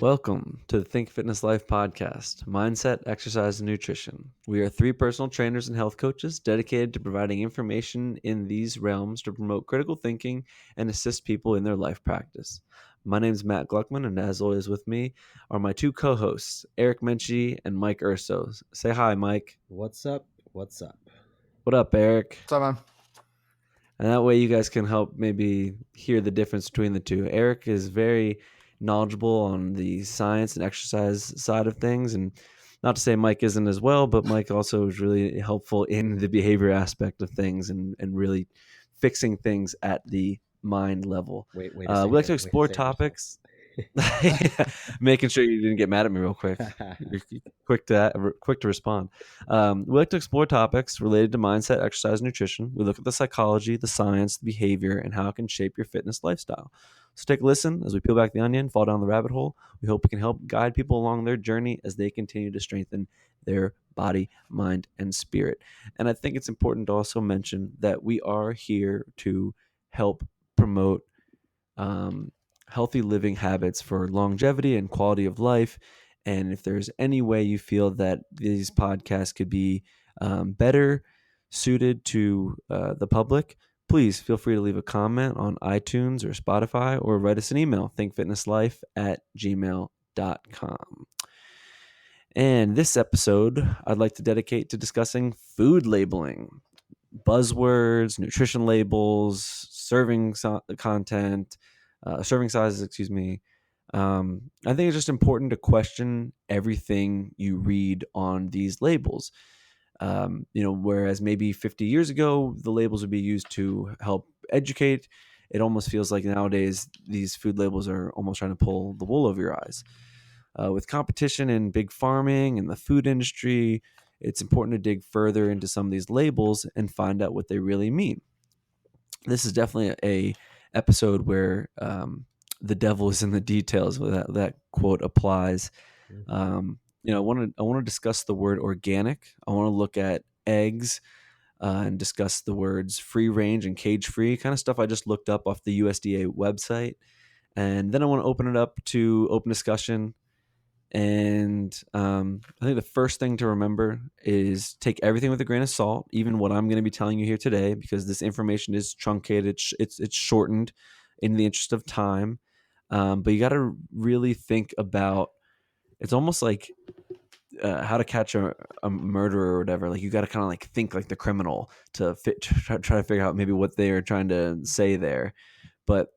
Welcome to the Think Fitness Life podcast, Mindset, Exercise, and Nutrition. We are three personal trainers and health coaches dedicated to providing information in these realms to promote critical thinking and assist people in their life practice. My name is Matt Gluckman, and as always with me are my two co-hosts, Eric Menchie and Mike Urso. Say hi, Mike. What's up? What's up? What up, Eric? What's up, man? And that way you guys can help maybe hear the difference between the two. Eric is very knowledgeable on the science and exercise side of things. And not to say Mike isn't as well, but Mike also is really helpful in the behavior aspect of things and really fixing things at the mind level. Wait a We second. like to explore topics. Making sure you didn't get mad at me real quick. You're quick to respond. We like to explore topics related to mindset, exercise, and nutrition. We look at the psychology, the science, the behavior, and how it can shape your fitness lifestyle. So take a listen as we peel back the onion, fall down the rabbit hole. We hope we can help guide people along their journey as they continue to strengthen their body, mind, and spirit. And I think it's important to also mention that we are here to help promote healthy living habits for longevity and quality of life. And if there's any way you feel that these podcasts could be better suited to the public, please feel free to leave a comment on iTunes or Spotify or write us an email, thinkfitnesslife@gmail.com. And this episode, I'd like to dedicate to discussing food labeling, buzzwords, nutrition labels, serving content, serving sizes, excuse me. I think it's just important to question everything you read on these labels. Whereas maybe 50 years ago, the labels would be used to help educate. It almost feels like nowadays these food labels are almost trying to pull the wool over your eyes. With competition in big farming and the food industry, it's important to dig further into some of these labels and find out what they really mean. This is definitely a episode where the devil is in the details. That quote applies. I want to discuss the word organic. I want to look at eggs and discuss the words free range and cage free, kind of stuff I just looked up off the USDA website. And then I want to open it up to open discussion. And I think the first thing to remember is take everything with a grain of salt, even what I'm going to be telling you here today, because this information is truncated. It's shortened in the interest of time. But you got to really think about, it's almost like how to catch a murderer or whatever. Like you got to kind of like think like the criminal to try to figure out maybe what they are trying to say there. But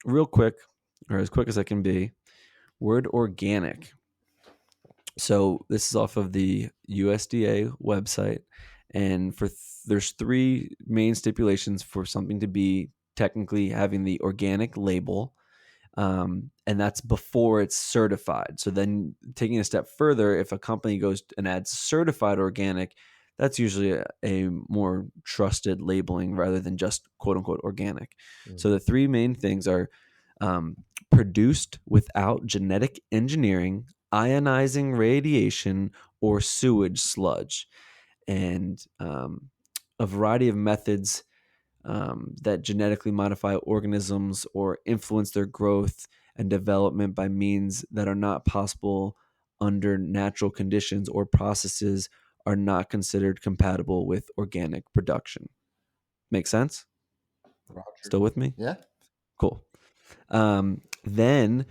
real quick, or as quick as I can be, word organic. So this is off of the USDA website, and there's three main stipulations for something to be technically having the organic label, and that's before it's certified. So then taking a step further, if a company goes and adds certified organic, that's usually a more trusted labeling rather than just quote unquote organic. So the three main things are produced without genetic engineering, ionizing radiation, or sewage sludge. And a variety of methods that genetically modify organisms or influence their growth and development by means that are not possible under natural conditions or processes are not considered compatible with organic production. Make sense? Roger. Still with me? Yeah. Cool. Then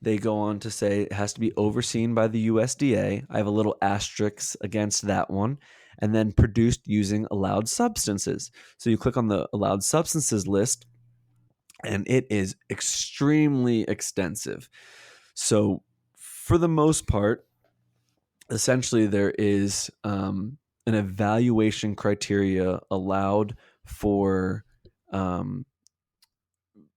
they go on to say it has to be overseen by the USDA. I have a little asterisk against that one. And then produced using allowed substances. So you click on the allowed substances list, and it is extremely extensive. So for the most part, essentially there is an evaluation criteria allowed for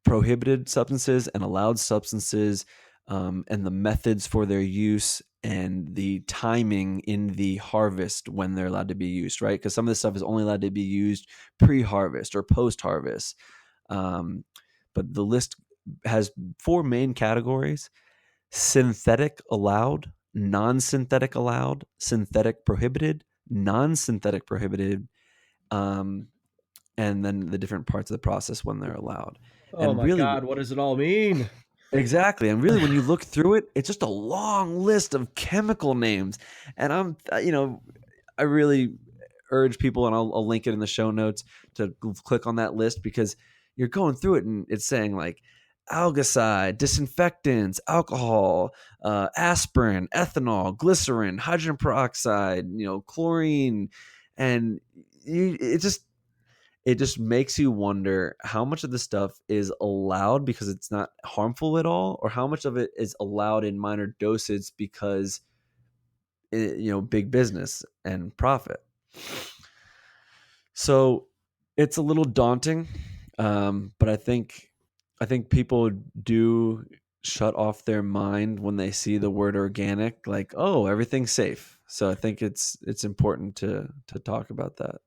prohibited substances and allowed substances, and the methods for their use and the timing in the harvest when they're allowed to be used, right? Because some of this stuff is only allowed to be used pre-harvest or post-harvest. But the list has four main categories: synthetic allowed, non-synthetic allowed, synthetic prohibited, non-synthetic prohibited, and then the different parts of the process when they're allowed. Oh And my really, God, what does it all mean? Exactly, and really when you look through it, it's just a long list of chemical names, and I really urge people, and I'll link it in the show notes to click on that list because you're going through it and it's saying like algicide, disinfectants, alcohol, aspirin, ethanol, glycerin, hydrogen peroxide, chlorine, and it just makes you wonder how much of the stuff is allowed because it's not harmful at all, or how much of it is allowed in minor doses because big business and profit. So it's a little daunting, but I think people do shut off their mind when they see the word organic, like, oh, everything's safe. So I think it's important to talk about that.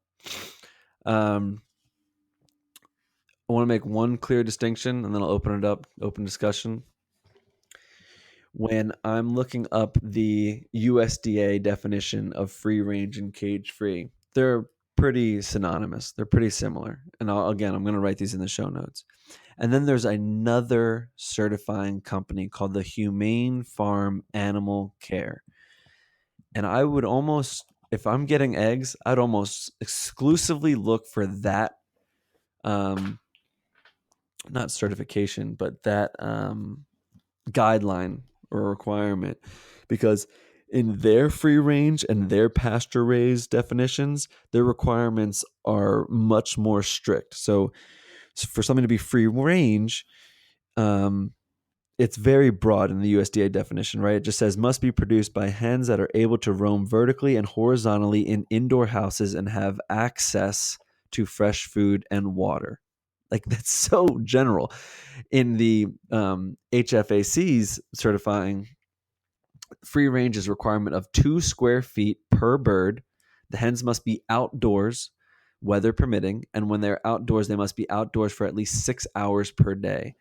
Um, I want to make one clear distinction, and then I'll open it up, open discussion. When I'm looking up the USDA definition of free range and cage free, they're pretty synonymous. They're pretty similar. And I'm going to write these in the show notes. And then there's another certifying company called the Humane Farm Animal Care. And I would almost, if I'm getting eggs, I'd almost exclusively look for that, um, not certification, but that guideline or requirement, because in their free range and their pasture raised definitions, their requirements are much more strict. So for something to be free range, um, it's very broad in the USDA definition, right? It just says must be produced by hens that are able to roam vertically and horizontally in indoor houses and have access to fresh food and water. Like, that's so general. In the HFAC's certifying, free range is requirement of 2 square feet per bird. The hens must be outdoors, weather permitting, and when they're outdoors, they must be outdoors for at least 6 hours per day.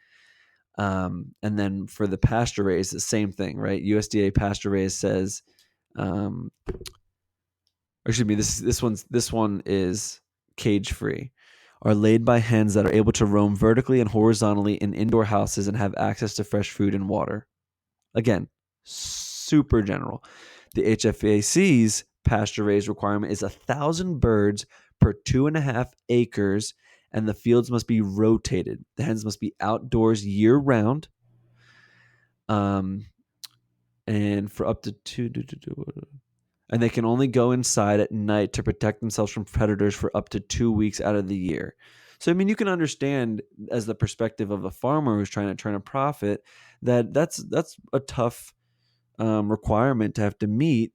And then for the pasture raised, the same thing, right? USDA pasture raised says, um, excuse me, this one is cage free. Are laid by hens that are able to roam vertically and horizontally in indoor houses and have access to fresh food and water. Again, super general. The HFAC's pasture raised requirement is 1,000 birds per 2.5 acres, and the fields must be rotated. The hens must be outdoors year round, um, and for up to and they can only go inside at night to protect themselves from predators for up to 2 weeks out of the year. So, I mean, you can understand as the perspective of a farmer who's trying to turn a profit that that's a tough requirement to have to meet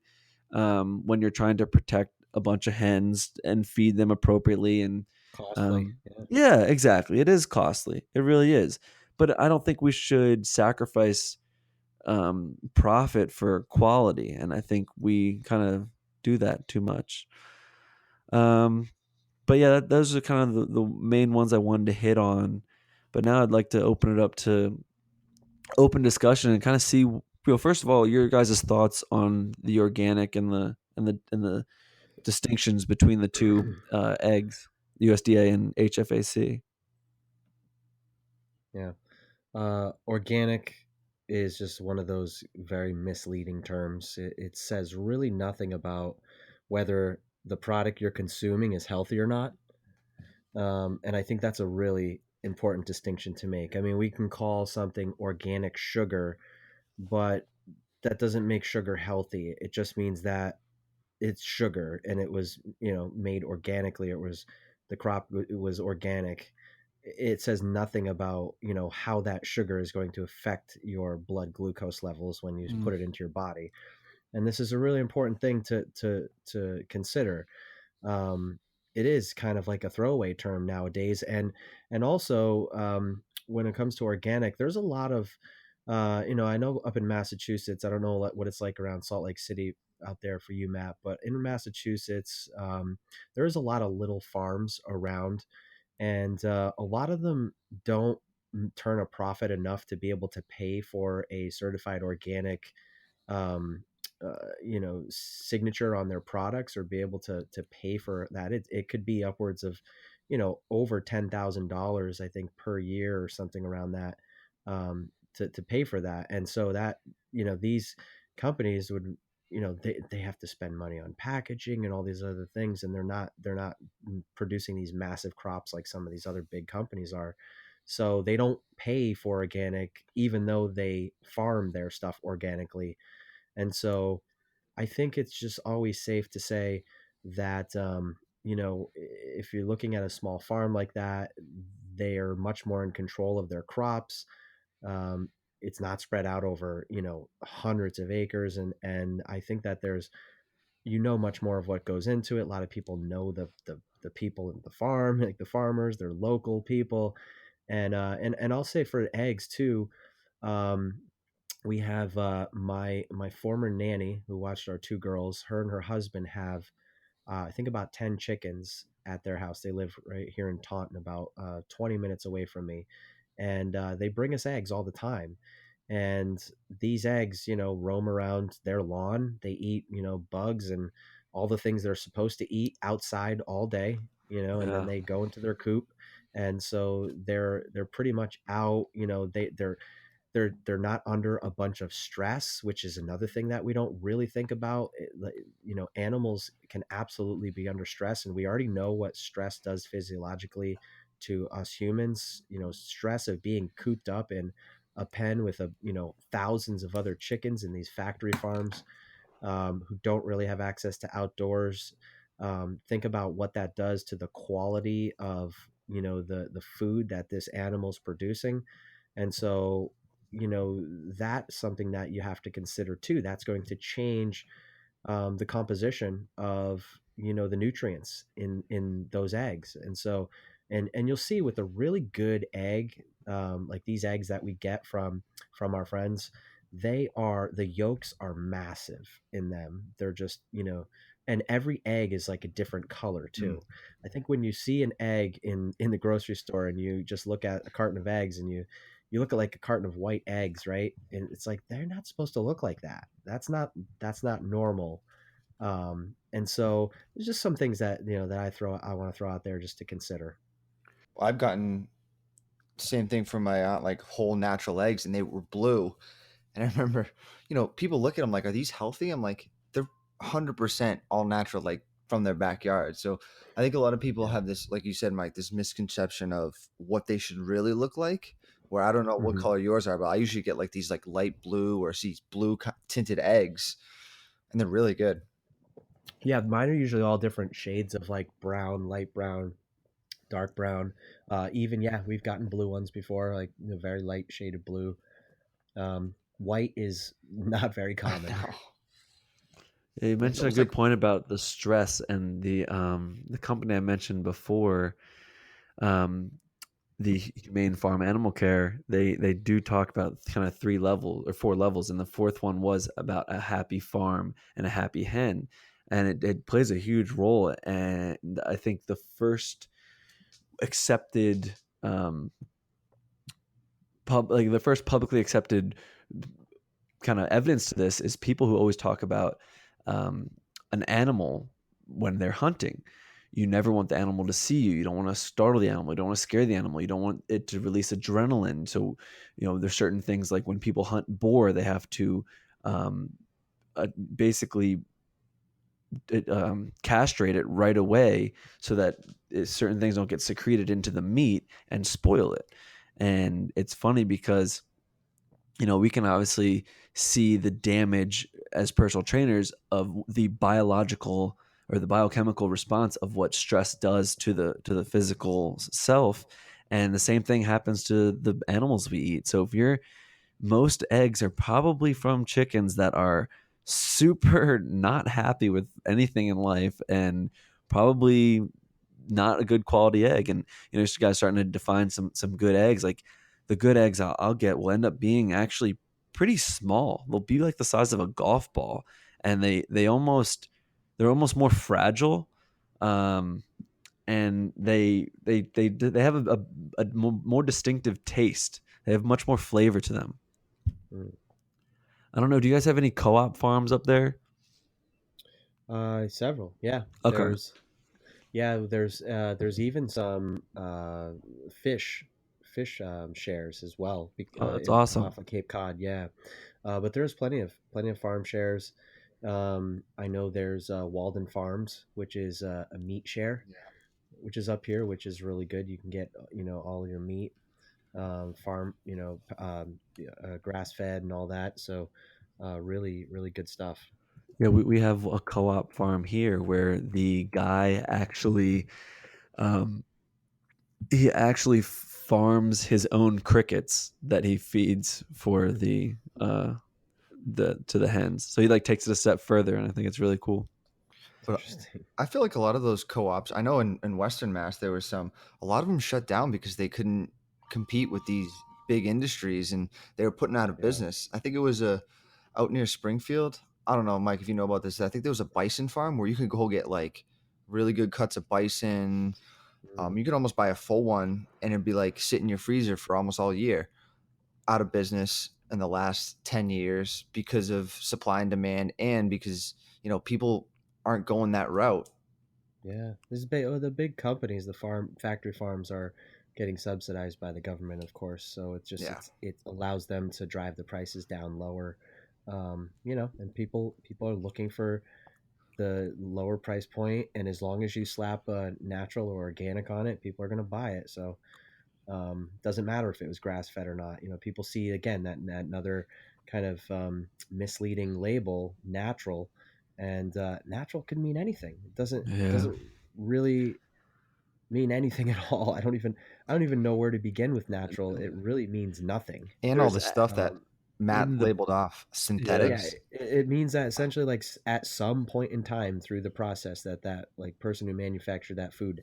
when you're trying to protect a bunch of hens and feed them appropriately. And Costly. um, Yeah. yeah, exactly. It is costly. It really is. But I don't think we should sacrifice profit for quality. And I think we kind of do that too much. Um, but yeah, those are kind of the main ones I wanted to hit on. But now I'd like to open it up to open discussion and kind of see, first of all, your guys' thoughts on the organic and the distinctions between the two eggs, USDA and HFAC. Yeah. Organic is just one of those very misleading terms. It says really nothing about whether the product you're consuming is healthy or not. And I think that's a really important distinction to make. I mean, we can call something organic sugar, but that doesn't make sugar healthy. It just means that it's sugar and it was, made organically. It was the crop, it was organic. It says nothing about, how that sugar is going to affect your blood glucose levels when you Mm. put it into your body. And this is a really important thing to consider. um, it is kind of like a throwaway term nowadays. And also, when it comes to organic, there's a lot of, I know up in Massachusetts, I don't know what it's like around Salt Lake City out there for you, Matt, but in Massachusetts, there's a lot of little farms around, and a lot of them don't turn a profit enough to be able to pay for a certified organic, um, signature on their products, or be able to pay for that. It could be upwards of, over $10,000, I think, per year or something around that. to pay for that. And so that, these companies would, they have to spend money on packaging and all these other things, and they're not producing these massive crops like some of these other big companies are. So they don't pay for organic even though they farm their stuff organically. And so I think it's just always safe to say that, if you're looking at a small farm like that, they are much more in control of their crops. Um, it's not spread out over, hundreds of acres. And I think that there's, much more of what goes into it. A lot of people know the people in the farm, like the farmers, they're local people. And I'll say for eggs too, um, we have my former nanny who watched our two girls. Her and her husband have, I think, about 10 chickens at their house. They live right here in Taunton, about 20 minutes away from me, and they bring us eggs all the time. And these eggs, roam around their lawn. They eat, bugs and all the things they're supposed to eat outside all day, and then Yeah. they go into their coop. And so they're pretty much out. They're not under a bunch of stress, which is another thing that we don't really think about. Animals can absolutely be under stress, and we already know what stress does physiologically to us humans. Stress of being cooped up in a pen with thousands of other chickens in these factory farms, who don't really have access to outdoors. Think about what that does to the quality of, the food that this animal's producing. And so, that's something that you have to consider too. That's going to change the composition of, the nutrients in those eggs. And so, and you'll see with a really good egg, like these eggs that we get from our friends, the yolks are massive in them. They're just, and every egg is like a different color Mm. too. I think when you see an egg in the grocery store and you just look at a carton of eggs and you look at like a carton of white eggs, right? And it's like they're not supposed to look like that. That's not normal. And so there's just some things that, that I want to throw out there just to consider. I've gotten same thing from my aunt, like whole natural eggs, and they were blue. And I remember, people look at them like, are these healthy? I'm like, they're 100% all natural, like from their backyard. So I think a lot of people Yeah. have this, like you said, Mike, this misconception of what they should really look like. Where I don't know what Hmm. color yours are, but I usually get like these like light blue or see blue tinted eggs, and they're really good. Yeah, mine are usually all different shades of like brown, light brown, dark brown. Even, yeah, we've gotten blue ones before, like a very light shade of blue. White is not very common. No. Yeah, you It's mentioned a almost good like point about the stress and the company I mentioned before, um, the Humane Farm Animal Care. They do talk about kind of 3 levels or 4 levels, and the fourth one was about a happy farm and a happy hen, and it plays a huge role. And I think the first accepted like the first publicly accepted kind of evidence to this is people who always talk about um, an animal when they're hunting. You never want the animal to see you. You don't want to startle the animal. You don't want to scare the animal. You don't want it to release adrenaline. So, there's certain things like when people hunt boar, they have to um, basically castrate it right away so that certain things don't get secreted into the meat and spoil it. And it's funny because we can obviously see the damage as personal trainers of the biological or the biochemical response of what stress does to the physical self, and the same thing happens to the animals we eat. So if you're most eggs are probably from chickens that are super not happy with anything in life and probably not a good quality egg. And just guys starting to define some good eggs. Like the good eggs I'll get will end up being actually pretty small. They'll be like the size of a golf ball, and they're almost more fragile. Um, and they have a more distinctive taste. They have much more flavor to them. Mm. I don't know. Do you guys have any co-op farms up there? Several. Yeah, Okay. there's even some fish fish shares as well, Oh, that's in awesome. off of Cape Cod. Yeah, but there's plenty of farm shares. I know there's Walden Farms, which is a meat share, which is up here, which is really good. You can get all your meat farm, grass fed and all that. So really, really good stuff. Yeah, we have a co-op farm here where the guy actually um, he actually farms his own crickets that he feeds for the to the hens. So he like takes it a step further, and I think it's really cool. It's But interesting. I feel like a lot of those co-ops, I know in Western Mass there was some, a lot of them shut down because they couldn't compete with these big industries and they were putting out of Yeah. business. I think it was out near Springfield. I don't know, Mike, if you know about this. I think there was a bison farm where you could go get like really good cuts of bison. Mm. You could almost buy a full one and it'd be like sit in your freezer for almost all year. Out of business in the last 10 years because of supply and demand and because, people aren't going that route. Yeah, the big companies, the factory farms are getting subsidized by the government, of course. So Yeah. it allows them to drive the prices down lower, and people are looking for the lower price point, and as long as you slap a natural or organic on it, people are going to buy it. So doesn't matter if it was grass fed or not. People see again that another kind of misleading label, natural, and natural can mean anything. Yeah, It doesn't really mean anything at all. I don't even know where to begin with natural. It really means nothing. And all there's the stuff that Um, Matt in the labeled off yeah. yeah, synthetics. it means that essentially, like at some point in time through the process, that like person who manufactured that food,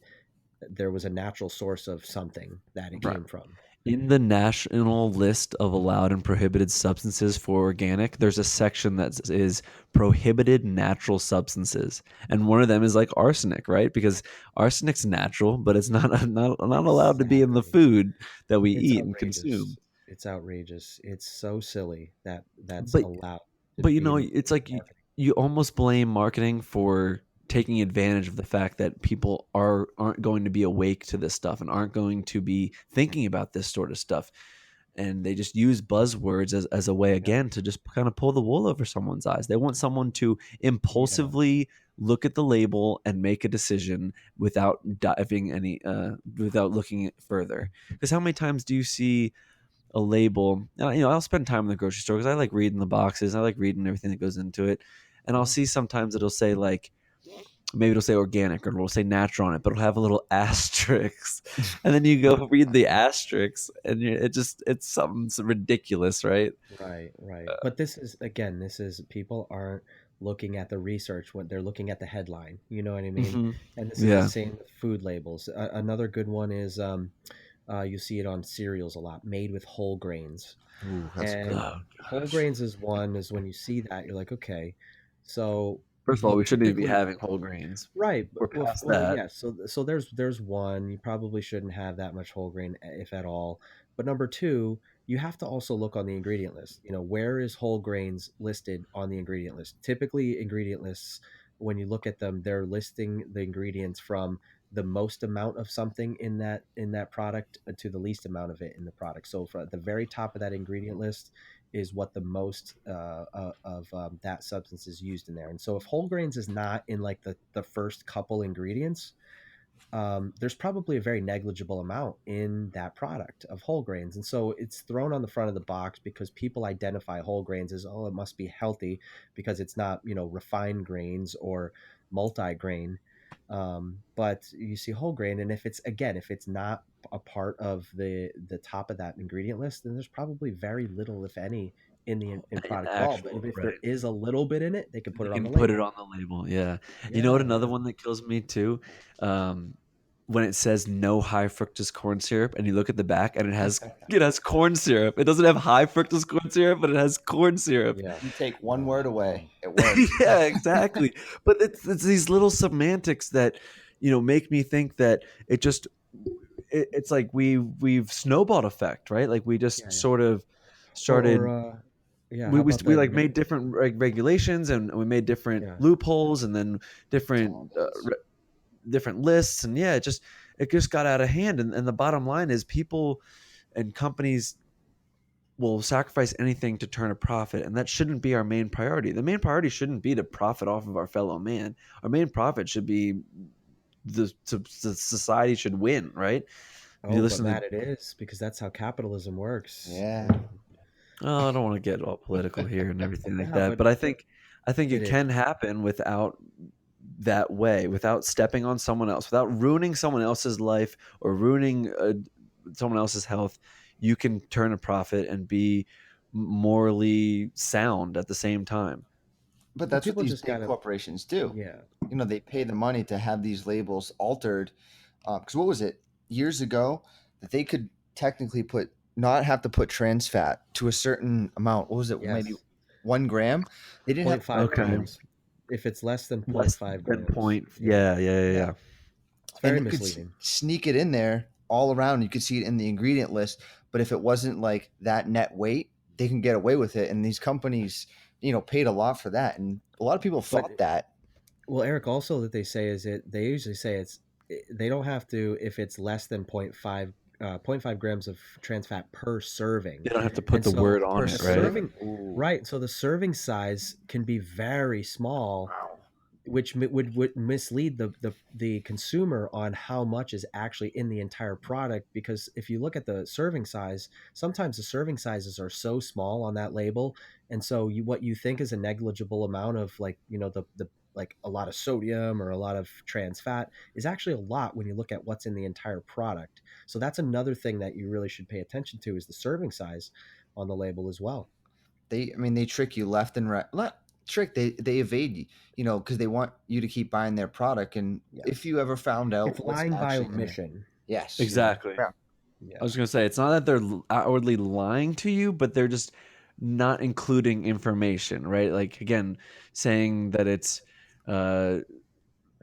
there was a natural source of something that it Right. came from. In the national list of allowed and prohibited substances for organic, there's a section that is prohibited natural substances, and one of them is like arsenic, right? Because arsenic's natural, but it's not allowed to be in the Exactly. food that we It's eat and outrageous. consume. It's outrageous. It's so silly that that's But allowed to But be in it's like marketing. you almost blame marketing for taking advantage of the fact that people aren't going to be awake to this stuff and aren't going to be thinking about this sort of stuff. And they just use buzzwords as a way Yeah. again to just kind of pull the wool over someone's eyes. They want someone to Yeah. impulsively look at the label and make a decision without diving without looking further. Because how many times do you see a label? I'll spend time in the grocery store because I like reading the boxes. I like reading everything that goes into it. And I'll Yeah. see sometimes it'll say like, maybe it'll say organic or it'll say natural on it, but it'll have a little asterisk. And then you go read the asterisk and it's something ridiculous, right? Right, right. But this is people aren't looking at the research when they're looking at the headline. You know what I mean? Hmm. And this is the Yeah. same with food labels. Another good one is you see it on cereals a lot, made with whole grains. Ooh, that's a good And Oh, one. whole gosh. grains is when you see that you're like, okay, so First of all, you we shouldn't even be typically having whole grains. right. We're past that. Yeah. So there's one. You probably shouldn't have that much whole grain, if at all. But number two, you have to also look on the ingredient list. Where is whole grains listed on the ingredient list? Typically, ingredient lists, when you look at them, they're listing the ingredients from the most amount of something in that product to the least amount of it in the product. So for at the very top of that ingredient list is what the most of that substance is used in there. And so if whole grains is not in like the first couple ingredients, there's probably a very negligible amount in that product of whole grains. And so it's thrown on the front of the box because people identify whole grains as, oh, it must be healthy because it's not, refined grains or multi-grain. But you see whole grain, and if it's not a part of the top of that ingredient list, then there's probably very little, if any, in the in In the product at all. But actual, if there right. is a little bit in it, they can put They it on can the put it label. on the label. Yeah. You know what? Yeah, Another yeah. one that kills me too, um, when it says no high fructose corn syrup, and you look at the back, and it has corn syrup. It doesn't have high fructose corn syrup, but it has corn syrup. Yeah. You take one word Oh. away, it works. Yeah, exactly. But it's these little semantics that make me think that it's like we've snowballed effect, right? Like we just Yeah, yeah. sort of Or started yeah, we how we, about we the like made different regulations, and we made different yeah, loopholes, and then different Tolerance. different lists, and yeah, it just got out of hand. And the bottom line is people and companies will sacrifice anything to turn a profit, and that shouldn't be our main priority. The main priority shouldn't be to profit off of our fellow man. Our main profit should be the society should win, right? If you Oh, but listen to, Matt, it is because that's how capitalism works. Yeah. oh, I don't want to get all political here and everything like Yeah, that, but but I think it it is. can happen without that way, without stepping on someone else, without ruining someone else's life or ruining someone else's health. You can turn a profit and be morally sound at the same time. But Well, that's what people these just big gotta, corporations do. yeah, They pay the money to have these labels altered. Because what was it years ago that they could technically put not have to put trans fat to a certain amount? What was it? Maybe yes, 1 gram. They didn't have point to five put Okay. any, grams. If it's less than point Less five than grams, point. yeah, Yeah, yeah, yeah, yeah, yeah. it's and very they could misleading. sneak it in there all around. You could see it in the ingredient list, but if it wasn't like that net weight, they can get away with it. And these companies, paid a lot for that, and a lot of people But thought that. well, Eric, also that they say is they usually say they don't have to if it's less than point 0.5 grams of trans fat per serving, They don't have to put and the so word on Per a it, right? serving? serving, Ooh, right? So the serving size can be very small, wow. which would mislead the consumer on how much is actually in the entire product. Because if you look at the serving size, sometimes the serving sizes are so small on that label, and so what you think is a negligible amount of, like, the like a lot of sodium or a lot of trans fat is actually a lot when you look at what's in the entire product. So that's another thing that you really should pay attention to, is the serving size on the label as well. They trick you left and right. Not trick, they evade you, because they want you to keep buying their product. And if Yes, you ever found it's out what's lying by actually in it, omission. yes, Exactly. yeah, I was Yeah. gonna say it's not that they're outwardly lying to you, but they're just not including information, right? Like again, saying that it's uh,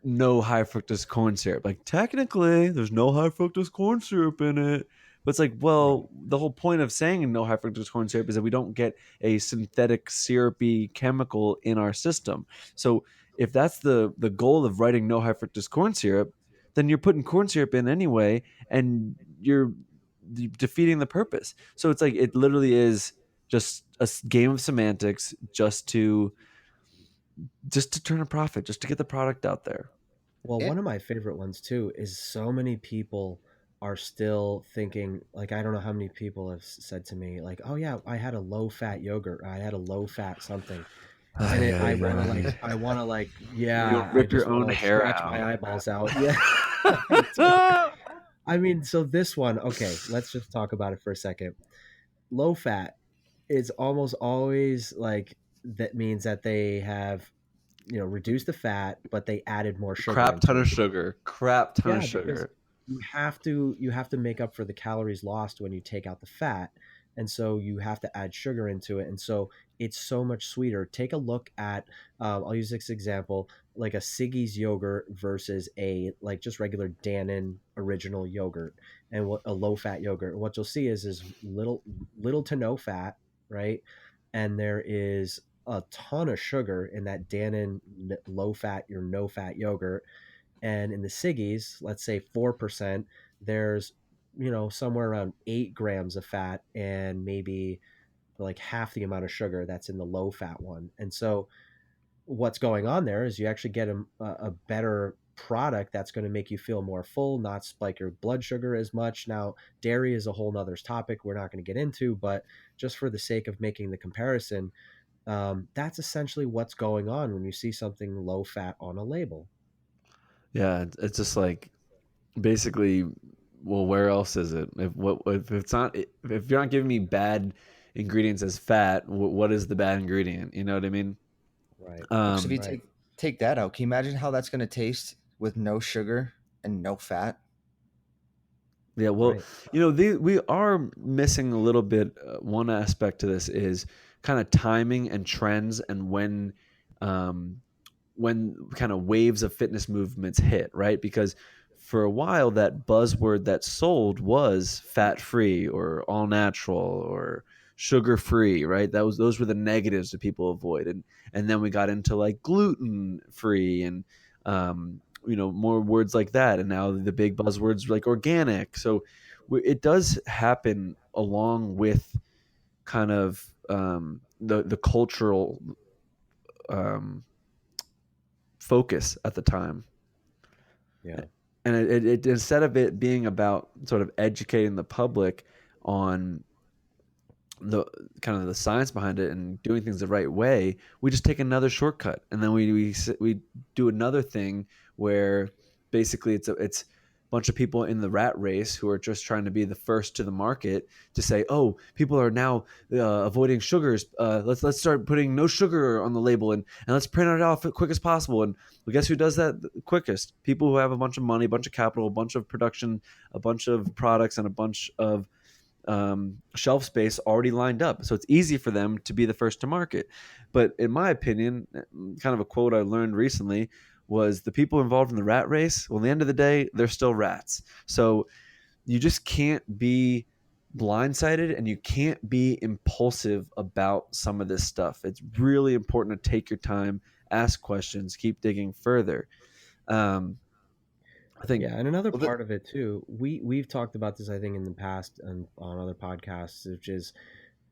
no high fructose corn syrup. Like technically, there's no high fructose corn syrup in it. But it's like, Right. well, the whole point of saying no high fructose corn syrup is that we don't get a synthetic syrupy chemical in our system. So if that's the goal of writing no high fructose corn syrup, then you're putting corn syrup in anyway, and you're defeating the purpose. So it's like it literally is just a game of semantics, just to turn a profit, just to get the product out there. Well, yeah. one of my favorite ones too is so many people are still thinking, like, I don't know how many people have said to me, like, oh yeah, I had a low fat yogurt, or I had a low fat something. And Ay, ay, ay. I want to like, You'll yeah, I rip your just want to own like hair scratch my out. eyeballs out. Yeah. I do. I mean, so this one, okay, let's just talk about it for a second. Low fat is almost always like, that means that they have, reduced the fat, but they added more sugar Crap ton into of it. sugar. Crap ton of Yeah, because sugar. you have to make up for the calories lost when you take out the fat, and so you have to add sugar into it, and so it's so much sweeter. Take a look at, I'll use this example, like a Siggy's yogurt versus a, like, just regular Dannon original yogurt, and what a low fat yogurt. And what you'll see is little to no fat, right? And there is a ton of sugar in that Dannon low fat, your no fat yogurt. And in the Siggies, let's say 4%, there's, somewhere around 8 grams of fat and maybe like half the amount of sugar that's in the low fat one. And so what's going on there is you actually get a better product that's going to make you feel more full, not spike your blood sugar as much. Now, dairy is a whole nother topic we're not going to get into, but just for the sake of making the comparison, that's essentially what's going on when you see something low fat on a label. Yeah, it's just like basically, well, where else is it? If it's not, if you're not giving me bad ingredients as fat, what is the bad ingredient? You know what I mean? Right. Because if you Um, Right. take that out, can you imagine how that's going to taste with no sugar and no fat? yeah, well, Right. we are missing a little bit. One aspect to this is kind of timing and trends, and um, when kind of waves of fitness movements hit, right? Because for a while, that buzzword that sold was fat free or all natural or sugar free, right? Those were the negatives that people avoid, and then we got into like gluten free and more words like that, and now the big buzzwords like organic. So it does happen along with kind of the cultural um, focus at the time. Yeah. And it instead of it being about sort of educating the public on the kind of the science behind it and doing things the right way, we just take another shortcut, and then we do another thing where basically it's a bunch of people in the rat race who are just trying to be the first to the market to say, oh, people are now avoiding sugars. Let's start putting no sugar on the label, and let's print it off as quick as possible. And well, guess who does that the quickest? People who have a bunch of money, a bunch of capital, a bunch of production, a bunch of products, and a bunch of shelf space already lined up. So it's easy for them to be the first to market. But in my opinion, kind of a quote I learned recently was the people involved in the rat race, well, at the end of the day, they're still rats. So you just can't be blindsided and you can't be impulsive about some of this stuff. It's really important to take your time, ask questions, keep digging further. Um, I think, Yeah, and another Well, part of it too, we've talked about this I think in the past and on other podcasts, which is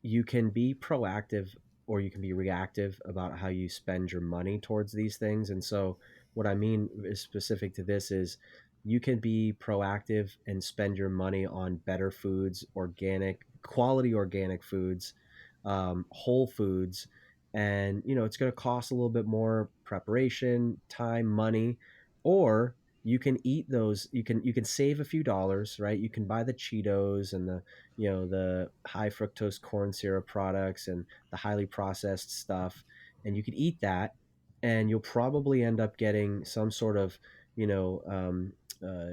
you can be proactive or you can be reactive about how you spend your money towards these things. And so, what I mean is specific to this is you can be proactive and spend your money on better foods, organic, quality organic foods, whole foods. And, it's going to cost a little bit more preparation, time, money, or you can eat those you can save a few dollars, right? You can buy the Cheetos and the high fructose corn syrup products and the highly processed stuff, and you could eat that, and you'll probably end up getting you know um, uh,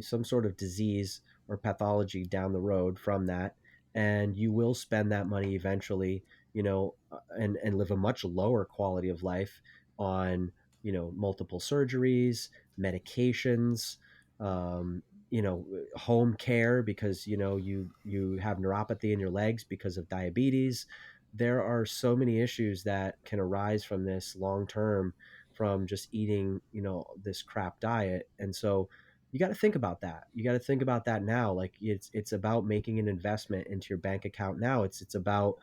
some sort of disease or pathology down the road from that, and you will spend that money eventually, and live a much lower quality of life on multiple surgeries, medications, um, home care because you have neuropathy in your legs because of diabetes. There are so many issues that can arise from this long term from just eating this crap diet. And so you got to think about that. You got to think about that now. Like it's about making an investment into your bank account now. It's about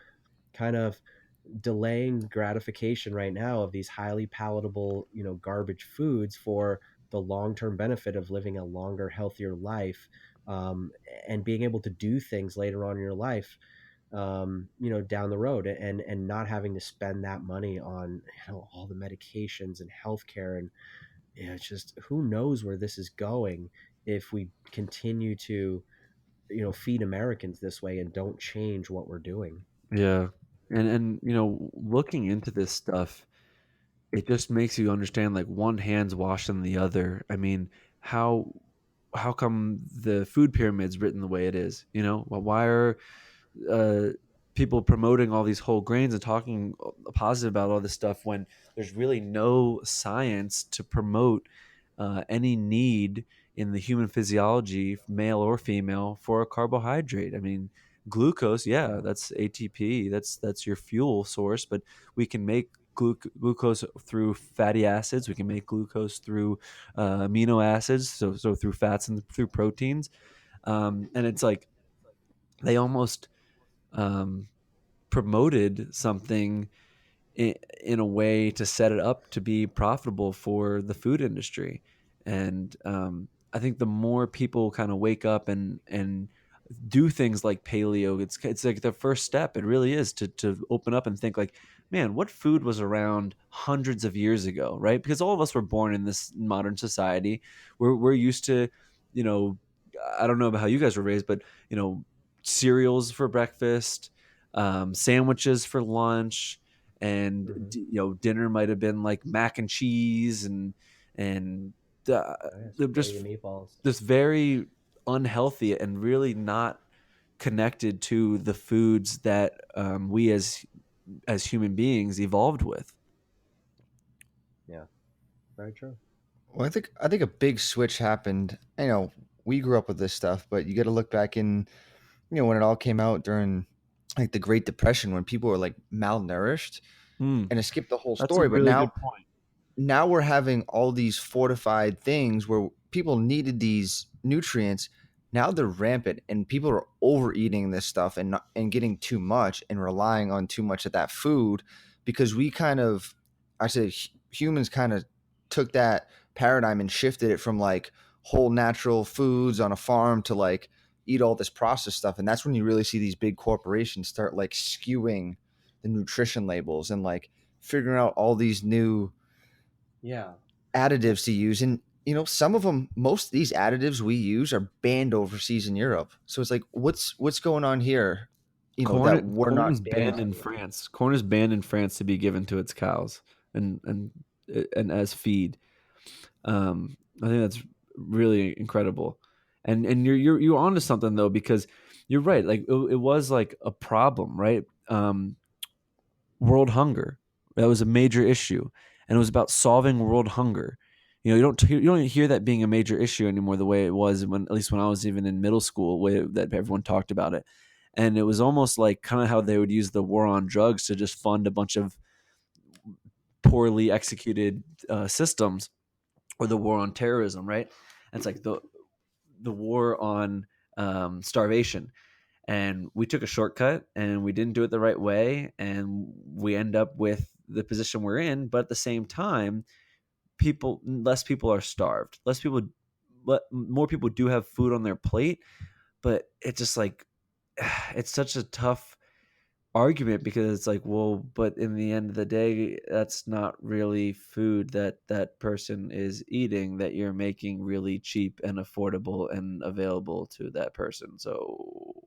kind of delaying gratification right now of these highly palatable, garbage foods for the long-term benefit of living a longer, healthier life, um, and being able to do things later on in your life, down the road, and not having to spend that money on all the medications and healthcare. And it's just who knows where this is going if we continue to feed Americans this way and don't change what we're doing. yeah. And looking into this stuff, it just makes you understand like one hand's washing the other. I mean, how how come the food pyramid's written the way it is? Why are uh, people promoting all these whole grains and talking positive about all this stuff when there's really no science to promote any need in the human physiology, male or female, for a carbohydrate. I mean, glucose, yeah, Yeah. that's ATP, that's your fuel source, but we can make glucose through fatty acids. We can make glucose through amino acids, so through fats and through proteins. And it's like they almost um, promoted something in a way to set it up to be profitable for the food industry. And I think the more people kind of wake up and do things like paleo, it's like the first step. It really is to open up and think like, man, what food was around hundreds of years ago, right? Because all of us were born in this modern society. We're used to, you know, I don't know about how you guys were raised, but cereals for breakfast, sandwiches for lunch, and Hmm. dinner might have been like mac and cheese and uh, Oh, yeah, they're spaghetti just and meatballs. very unhealthy and really not connected to the foods that we as human beings evolved with. Yeah, very true. Well, I think a big switch happened. We grew up with this stuff, but you got to look back in, when it all came out during like the Great Depression when people were like malnourished, Mm, and to skip the whole that's a story, but really now good point. now we're having all these fortified things where people needed these nutrients now they're rampant, and people are overeating this stuff and getting too much and relying on too much of that food, because we kind of, I say, humans kind of took that paradigm and shifted it from like whole natural foods on a farm to like eat all this processed stuff. And that's when you really see these big corporations start like skewing the nutrition labels and like figuring out all these new Yeah. Well, additives to use. And some of them, most of these additives we use are banned overseas in Europe. So it's like, what's going on here, that we're Corn not is banning banned on in here. France. Corn is banned in France to be given to its cows and as feed. I think that's really incredible, and you're onto something though, because you're right. Like it was like a problem, right? World hunger, that was a major issue, and it was about solving world hunger. You don't hear that being a major issue anymore the way it was when, at least when I was even in middle school, way that everyone talked about it. And it was almost like kind of how they would use the war on drugs to just fund a bunch of poorly executed systems, or the war on terrorism, right? And it's like the war on starvation, and we took a shortcut and we didn't do it the right way, and we end up with the position we're in. But at the same time, less people are starved, more people do have food on their plate. But it's just like it's such a tough argument, because it's like, well, but in the end of the day, that's not really food that that person is eating, that you're making really cheap and affordable and available to that person. So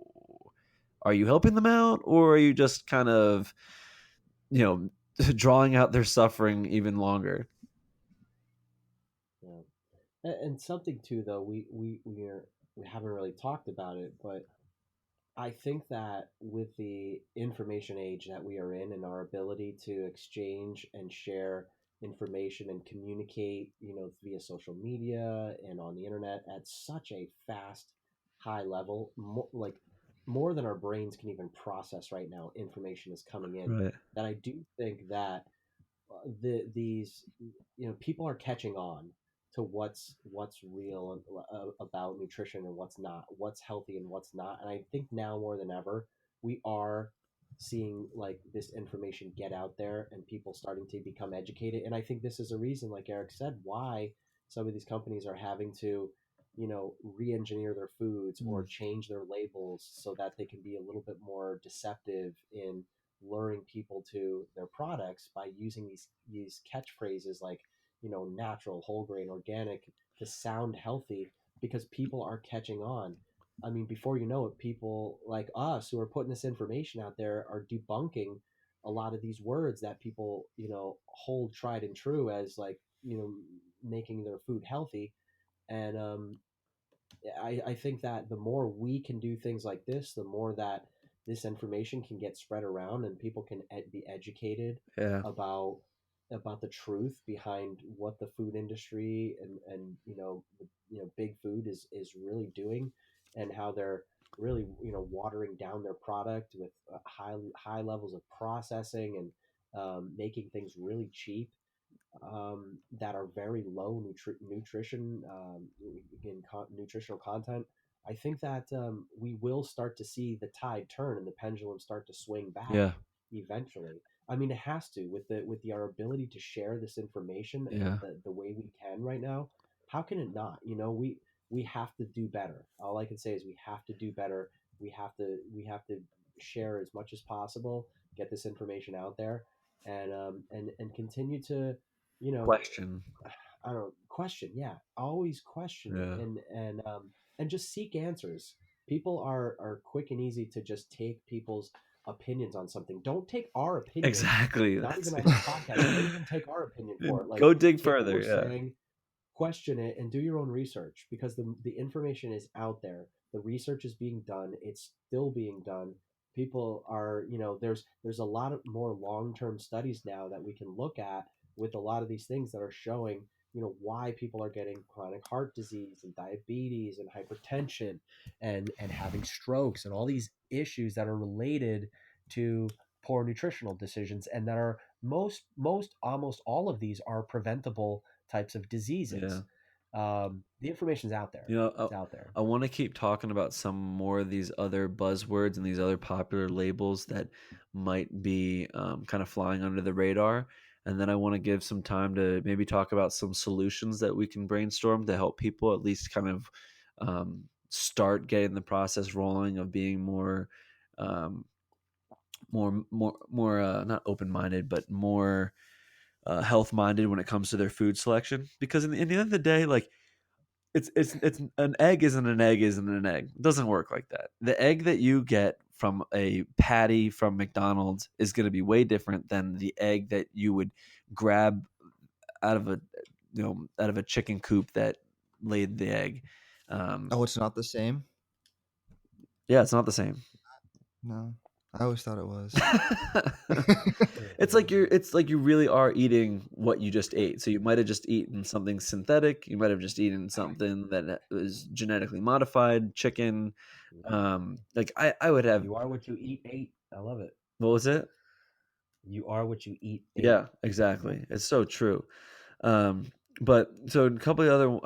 are you helping them out, or are you just kind of, you know, drawing out their suffering even longer? yeah. And something too, though, we haven't really talked about it, but I think that with the information age that we are in and our ability to exchange and share information and communicate, via social media and on the internet at such a fast, high level, like more than our brains can even process right now, information is coming in. Right. That I do think that these people are catching on to what's real about nutrition and what's not, what's healthy and what's not. And I think now more than ever we are seeing like this information get out there and people starting to become educated. And I think this is a reason, like Eric said, why some of these companies are having to re-engineer their foods or Mm. change their labels so that they can be a little bit more deceptive in luring people to their products by using these catchphrases like natural, whole grain, organic, to sound healthy, because people are catching on. I mean, before you know it, people like us who are putting this information out there are debunking a lot of these words that people hold tried and true as like making their food healthy. And I think that the more we can do things like this, the more that this information can get spread around and people can be educated Yeah. about the truth behind what the food industry and big food is really doing, and how they're really watering down their product with high levels of processing and making things really cheap, that are very low nutrition, in nutritional content. I think that we will start to see the tide turn and the pendulum start to swing back Yeah. eventually. I mean, it has to, with the our ability to share this information Yeah. the way we can right now. How can it not? We have to do better. All I can say is we have to do better. We have to share as much as possible, get this information out there, and continue to you know Question. I don't know, question. Yeah, always question, Yeah. and just seek answers. People are quick and easy to just take people's opinions on something. Don't take our opinion, Exactly. not even That's on this podcast. Don't even take our opinion for it. Like, go dig take what further. we're Yeah. saying, question it, and do your own research, because the information is out there. The research is being done. It's still being done. People are, there's a lot of more long-term studies now that we can look at with a lot of these things that are showing why people are getting chronic heart disease and diabetes and hypertension and having strokes and all these issues that are related to poor nutritional decisions, and that are most almost all of these are preventable types of Yeah. diseases. The information's out there. You know, It's out there. I want to keep talking about some more of these other buzzwords and these other popular labels that might be kind of flying under the radar. And then I want to give some time to maybe talk about some solutions that we can brainstorm to help people at least kind of start getting the process rolling of being um, more not open minded, but more health minded when it comes to their food selection. Because in the end of the day, like it's an egg isn't an egg isn't an egg. It doesn't work like that. The egg that you get from a patty from McDonald's is going to be way different than the egg that you would grab out of a out of a chicken coop that laid the egg. Oh, it's not the same? Yeah, it's not the same. No. I always thought it was. It's like you really are eating what you just ate. So you might have just eaten something synthetic. You might have just eaten something that was genetically modified, chicken. Like I would have. You are what you eat. Ate. I love it. What was it? You are what you eat. Ate. Yeah, exactly. It's so true. Um, but so a couple of other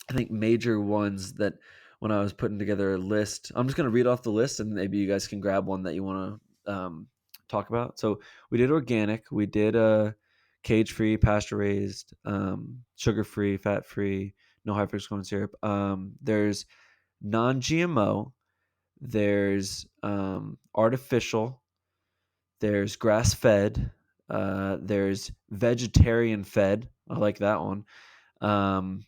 I think major ones that when I was putting together a list, I'm just going to read off the list and maybe you guys can grab one that you want to talk about. So we did organic, we did cage free, pasture raised, sugar free, fat free, no high fructose corn syrup. There's non GMO, there's artificial, there's grass fed, there's vegetarian fed. I like that one. Um,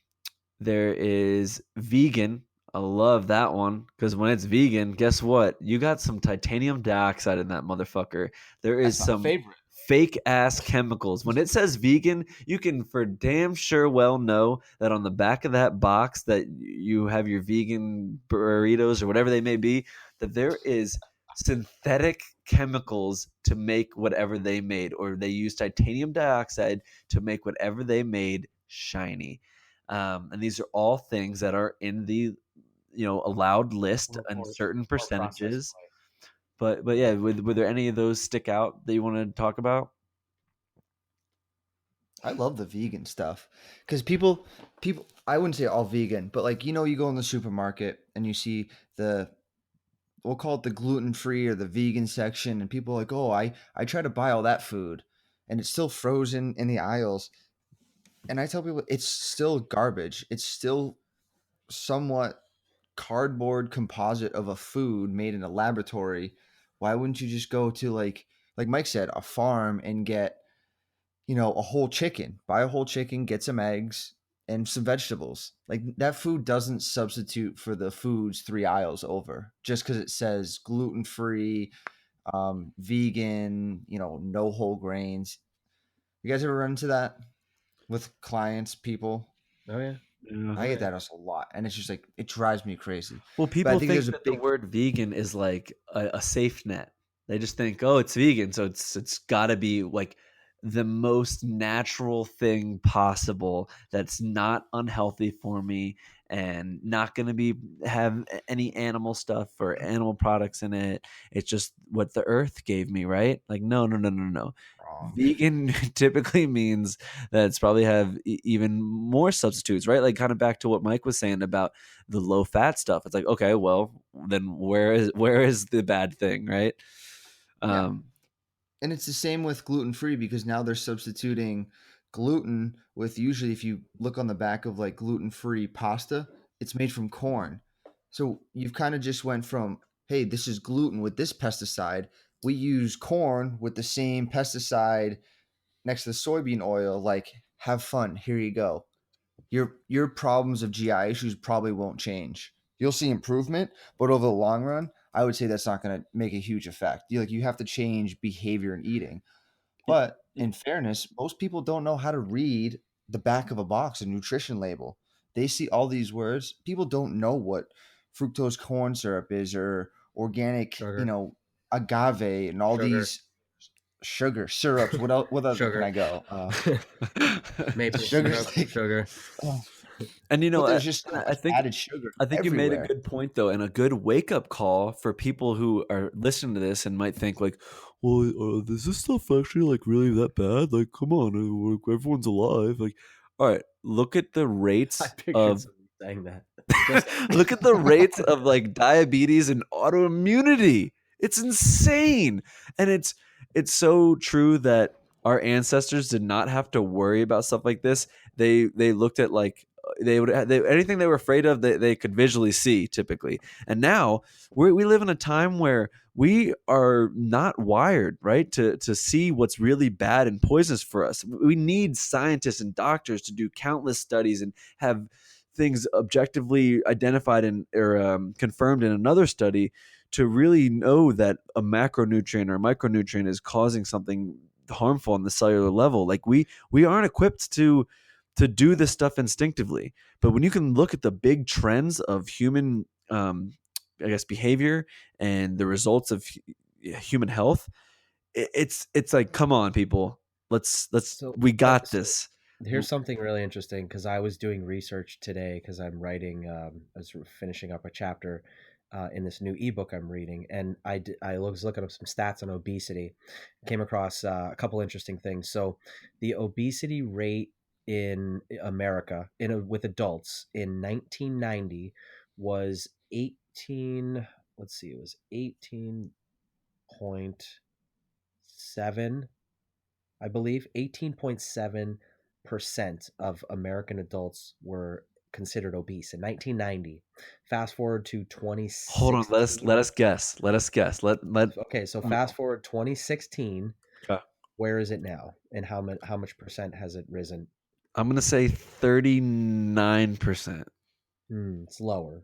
there is vegan. I love that one because when it's vegan, guess what? You got some titanium dioxide in that motherfucker. There is That's my some favorite. fake ass chemicals. When it says vegan, you can for damn sure well know that on the back of that box that you have your vegan burritos or whatever they may be, that there is synthetic chemicals to make whatever they made, or they use titanium dioxide to make whatever they made shiny. And these are all things that are in the allowed list and certain Or processed. percentages. But yeah, were there any of those stick out that you want to talk about? I love the vegan stuff because people, I wouldn't say all vegan, but like, you go in the supermarket and you see we'll call it the gluten free or the vegan section, and people are like, oh, I try to buy all that food and it's still frozen in the aisles. And I tell people it's still garbage. It's still somewhat cardboard composite of a food made in a laboratory. Why wouldn't you just go to like Mike said, a farm and get, a whole chicken, buy a whole chicken, get some eggs and some vegetables. Like that food doesn't substitute for the foods 3 aisles over just because it says gluten free, vegan, no whole grains. You guys ever run into that with clients, people? Oh yeah. Yeah. I get that a lot, and it's just like it drives me crazy. Well, But I people think think there's a that the big word vegan is like a safe net. They just think, oh, it's vegan, so it's got to be like the most natural thing possible that's not unhealthy for me and not going to be have any animal stuff or animal products in it. It's just what the earth gave me, right? Like no, no, no, no, no. wrong. Vegan typically means that it's probably have even more substitutes, right? Like kind of back to what Mike was saying about the low fat stuff. It's like, okay, well, then where is the bad thing, right? Yeah, Um, and it's the same with gluten free because now they're substituting gluten with, usually if you look on the back of like gluten free pasta, it's made from corn. So you've kind of just went from, hey, this is gluten with this pesticide. We use corn with the same pesticide next to the soybean oil. Like, have fun. Here you go. Your problems of GI issues probably won't change. You'll see improvement, but over the long run, I would say that's not going to make a huge effect. You have to change behavior and eating. But in fairness, most people don't know how to read the back of a box, a nutrition label. They see all these words. People don't know what fructose corn syrup is or organic, Sugar. agave and all Sugar. these sugar syrups. What else? What other can Sugar. I go? Maple Sugar's syrup. like, Sugar. oh, and but there's just so I much think added sugar I think you made a everywhere. good point though, and a good wake up call for people who are listening to this and might think like, "Well, is this stuff actually like really that bad? Like, come on, everyone's alive." Like, All right, look at the I rates pictured of somebody saying that. Just look at the rates of like diabetes and autoimmunity. It's insane. And it's so true that our ancestors did not have to worry about stuff like this. They looked at like anything they were afraid of, they could visually see typically. And now we live in a time where we are not wired right to see what's really bad and poisonous for us. We need scientists and doctors to do countless studies and have things objectively identified and or confirmed in another study to really know that a macronutrient or a micronutrient is causing something harmful on the cellular level. Like we aren't equipped to do this stuff instinctively. But when you can look at the big trends of human I guess behavior and the results of human health, it's like, come on, people, let's so we got so this. here's something really interesting because I was doing research today because I'm writing, I was finishing up a chapter in this new ebook I'm reading, and I was looking up some stats on obesity, came across a couple interesting things. So, the obesity rate in America with adults in 1990 was 18. Let's see, it was 18.7, I believe. 18.7% of American adults were considered obese in 1990. Fast forward to Hold on, let 2016. us guess. Let us guess. Let Okay, so fast forward 2016. uh, Where is it now, and how much percent has it risen? I'm gonna say 39%. It's lower.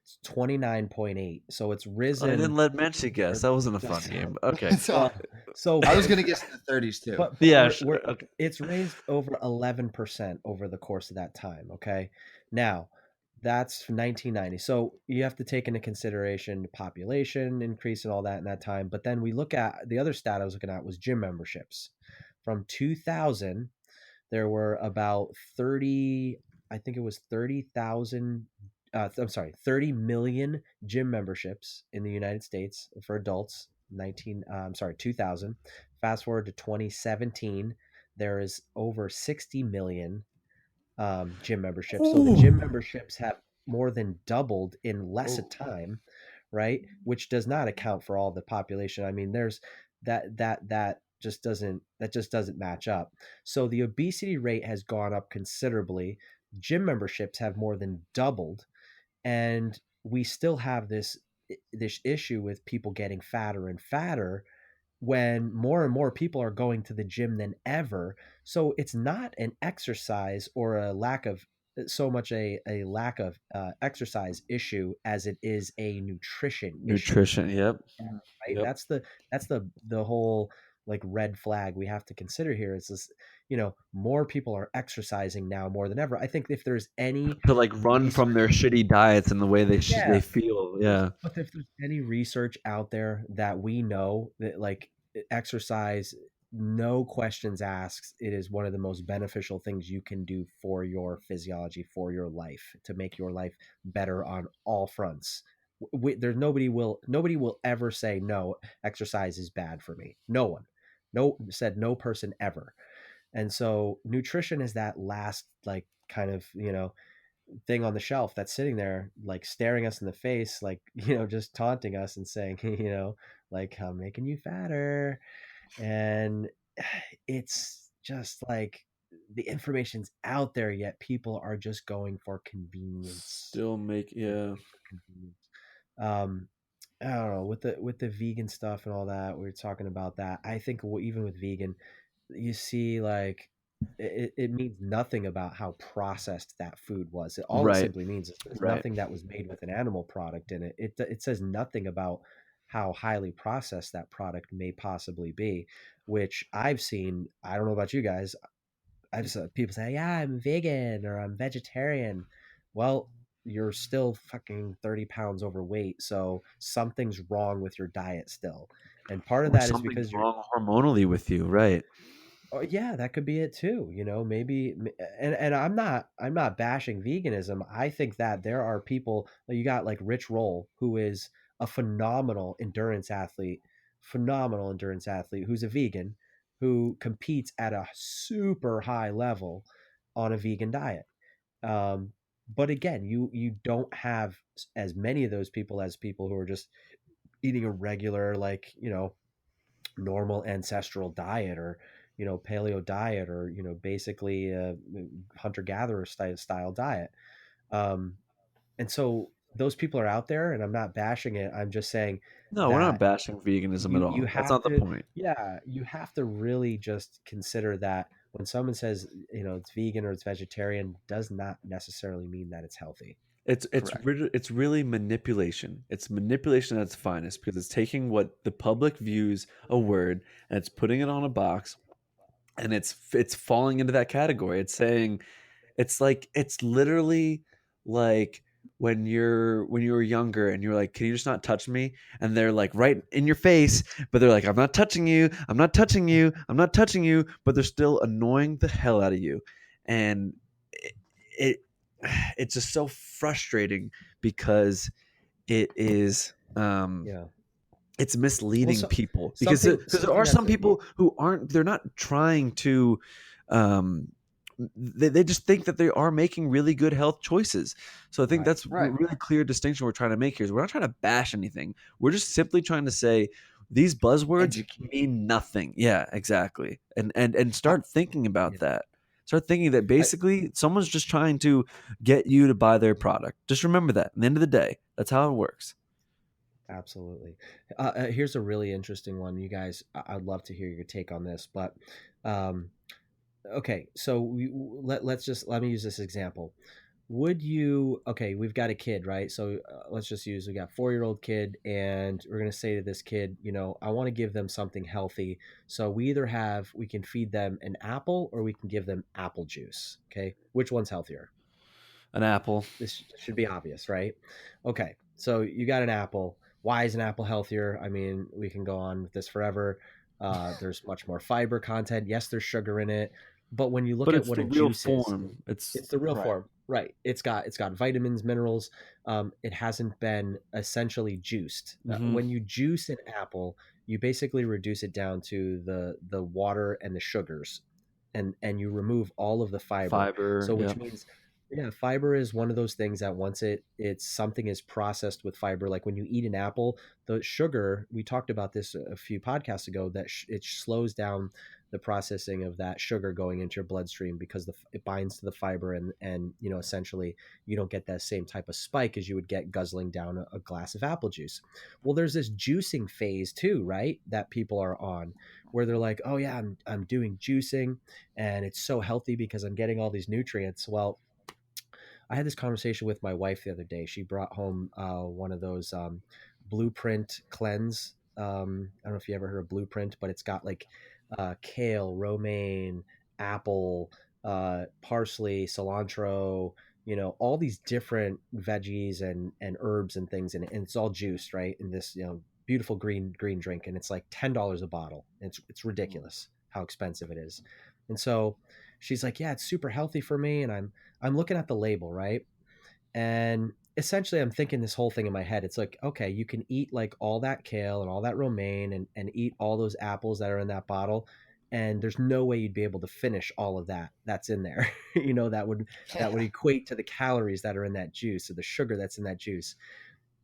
It's 29.8. So it's I didn't risen. let Menchie guess. Or That wasn't a fun just game. Okay. So well, so I was gonna guess in the 30s too. but Yeah, we're sure. Okay. it's raised over 11% over the course of that time. Okay, now that's 1990. So you have to take into consideration the population increase and all that in that time. But then we look at the other stat I was looking at was gym memberships. From 2000, there were about 30, I think it was 30,000. I'm sorry, 30 million gym memberships in the United States for adults. 2000. Fast forward to 2017, there is over 60 million gym memberships. So the gym Ooh. memberships have more than doubled in less a time, right? Which does not account for all the population. I mean, there's that just doesn't match up. So the obesity rate has gone up considerably. Gym memberships have more than doubled, and we still have this issue with people getting fatter and fatter when more and more people are going to the gym than ever. So it's not an exercise or a lack of so much a lack of exercise issue as it is a nutrition issue, Nutrition. Yep. right? Yep. That's the whole like red flag we have to consider here is this, more people are exercising now more than ever. I think if there's any To like run from their research, shitty diets and the way yeah, they feel. Yeah. but if there's any research out there that we know that like exercise, no questions asked, it is one of the most beneficial things you can do for your physiology, for your life, to make your life better on all fronts. There's nobody will ever say no, exercise is bad for me. No one, no person ever. And so nutrition is that last like kind of thing on the shelf that's sitting there like staring us in the face, like just taunting us and saying like I'm making you fatter. And it's just like the information's out there, yet people are just going for convenience. Still make They're yeah. going for convenience. um I don't know, with the vegan stuff and all that, we were talking about that. I think even with vegan, you see like it means nothing about how processed that food was. All it Right. simply means is there's Right. nothing that was made with an animal product in it. It says nothing about how highly processed that product may possibly be, which I've seen. I don't know about you guys. I've seen people say, "Yeah, I'm vegan or I'm vegetarian." Well, you're still fucking 30 pounds overweight, so something's wrong with your diet still. And part of Or that is something's because you're wrong hormonally with you. Right. oh, yeah, that could be it too. Maybe, and I'm not bashing veganism. I think that there are people. You got like Rich Roll, who is a phenomenal endurance athlete, who's a vegan, who competes at a super high level. on a vegan diet. Um, but again, you don't have as many of those people as people who are just eating a regular, like, normal ancestral diet, or paleo diet, or basically a hunter gatherer style diet. Um, and so those people are out there, and I'm not bashing it. I'm just saying No, we're not that bashing veganism at you all. That's have not the to, point. yeah, you have to really just consider that when someone says, it's vegan or it's vegetarian, does not necessarily mean that it's healthy. Correct. It's really manipulation. It's manipulation at its finest because it's taking what the public views a word and it's putting it on a box, and it's falling into that category. It's saying it's literally like when you were younger and you're like, can you just not touch me? And they're like right in your face, but they're like, I'm not touching you, I'm not touching you, I'm not touching you, but they're still annoying the hell out of you. And it it's just so frustrating because it is Yeah. it's Well, misleading so people because something there something are that's some people who aren't they're not trying to um they just think that they are making really good health choices. So I think right. that's a Right. really clear distinction we're trying to make here is we're not trying to bash anything. We're just simply trying to say these buzzwords Educate. mean nothing. Yeah, exactly. And I, start thinking about yeah. that. Start thinking that I, basically someone's just trying to get you to buy their product. Just remember that. At the end of the day, that's how it works. Absolutely. Here's a really interesting one, you guys. I'd love to hear your take on this, but um, okay. So let me use this example. Would you? Okay, we've got a kid, right? So let's just use we got 4-year-old kid, and we're gonna say to this kid, I want to give them something healthy. So we can feed them an apple, or we can give them apple juice. Okay, which one's healthier? An apple. This should be obvious, right? Okay, so you got an apple. Why is an apple healthier? I mean, we can go on with this forever. There's much more fiber content. Yes, there's sugar in it, but when you look But at it's what the a real juice is, form. It's it's the real Right. form, right? It's got vitamins, minerals. It hasn't been essentially juiced. mhm, When you juice an apple, you basically reduce it down to the water and the sugars, and you remove all of the fiber. fiber. So Yeah. which means, yeah, fiber is one of those things that once it's something is processed with fiber, like when you eat an apple, the sugar, we talked about this a few podcasts ago, that it slows down the processing of that sugar going into your bloodstream, because it binds to the fiber, and essentially you don't get that same type of spike as you would get guzzling down a glass of apple juice. Well, there's this juicing phase too, right, that people are on, where they're like, oh yeah, I'm doing juicing, and it's so healthy because I'm getting all these nutrients. Well, I had this conversation with my wife the other day. She brought home one of those Blueprint cleanse. I don't know if you ever heard of Blueprint, but it's got like kale, romaine, apple, parsley, cilantro. All these different veggies and herbs and things, and it's all juiced, right? In this beautiful green drink, and it's like $10 a bottle. It's ridiculous how expensive it is, and so she's like, "Yeah, it's super healthy for me," and I'm looking at the label, right? And essentially I'm thinking this whole thing in my head. It's like, okay, you can eat like all that kale and all that romaine, and eat all those apples that are in that bottle. And there's no way you'd be able to finish all of that that's in there. That would equate to the calories that are in that juice, or the sugar that's in that juice.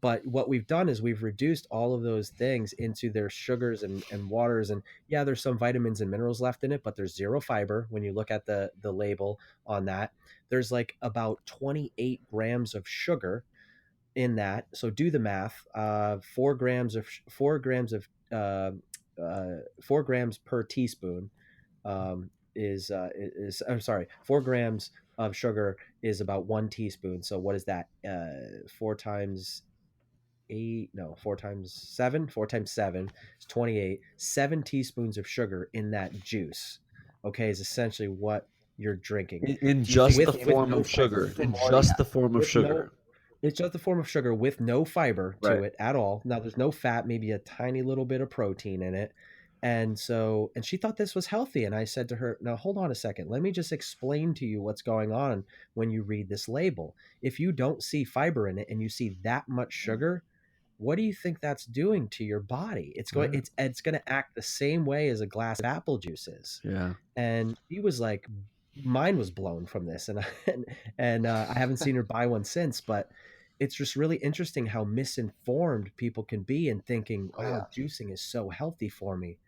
But what we've done is we've reduced all of those things into their sugars and waters. And yeah, there's some vitamins and minerals left in it, but there's zero fiber. When you look at the label on that, there's like about 28 grams of sugar in that. So do the math. 4 grams per teaspoon is I'm sorry, 4 grams of sugar is about 1 teaspoon. So what is that? 4 times 8, no, 4 times 7, 4 times 7 is 28. 7 teaspoons of sugar in that juice, okay, is essentially what you're drinking. In Do you think just the With form no of fiber, sugar. people In already just have? the form of with no sugar. it's just the form of sugar with no fiber Right. to it at all. Now there's no fat, maybe a tiny little bit of protein in it. And she thought this was healthy, and I said to her, now hold on a second, let me just explain to you what's going on when you read this label. If you don't see fiber in it and you see that much sugar, what do you think that's doing to your body? It's going Right. it's going to act the same way as a glass of apple juice is. Yeah. And he was like mind was blown from this, and I haven't seen her buy one since. But it's just really interesting how misinformed people can be in thinking, Oh "Wow, yeah. juicing is so healthy for me."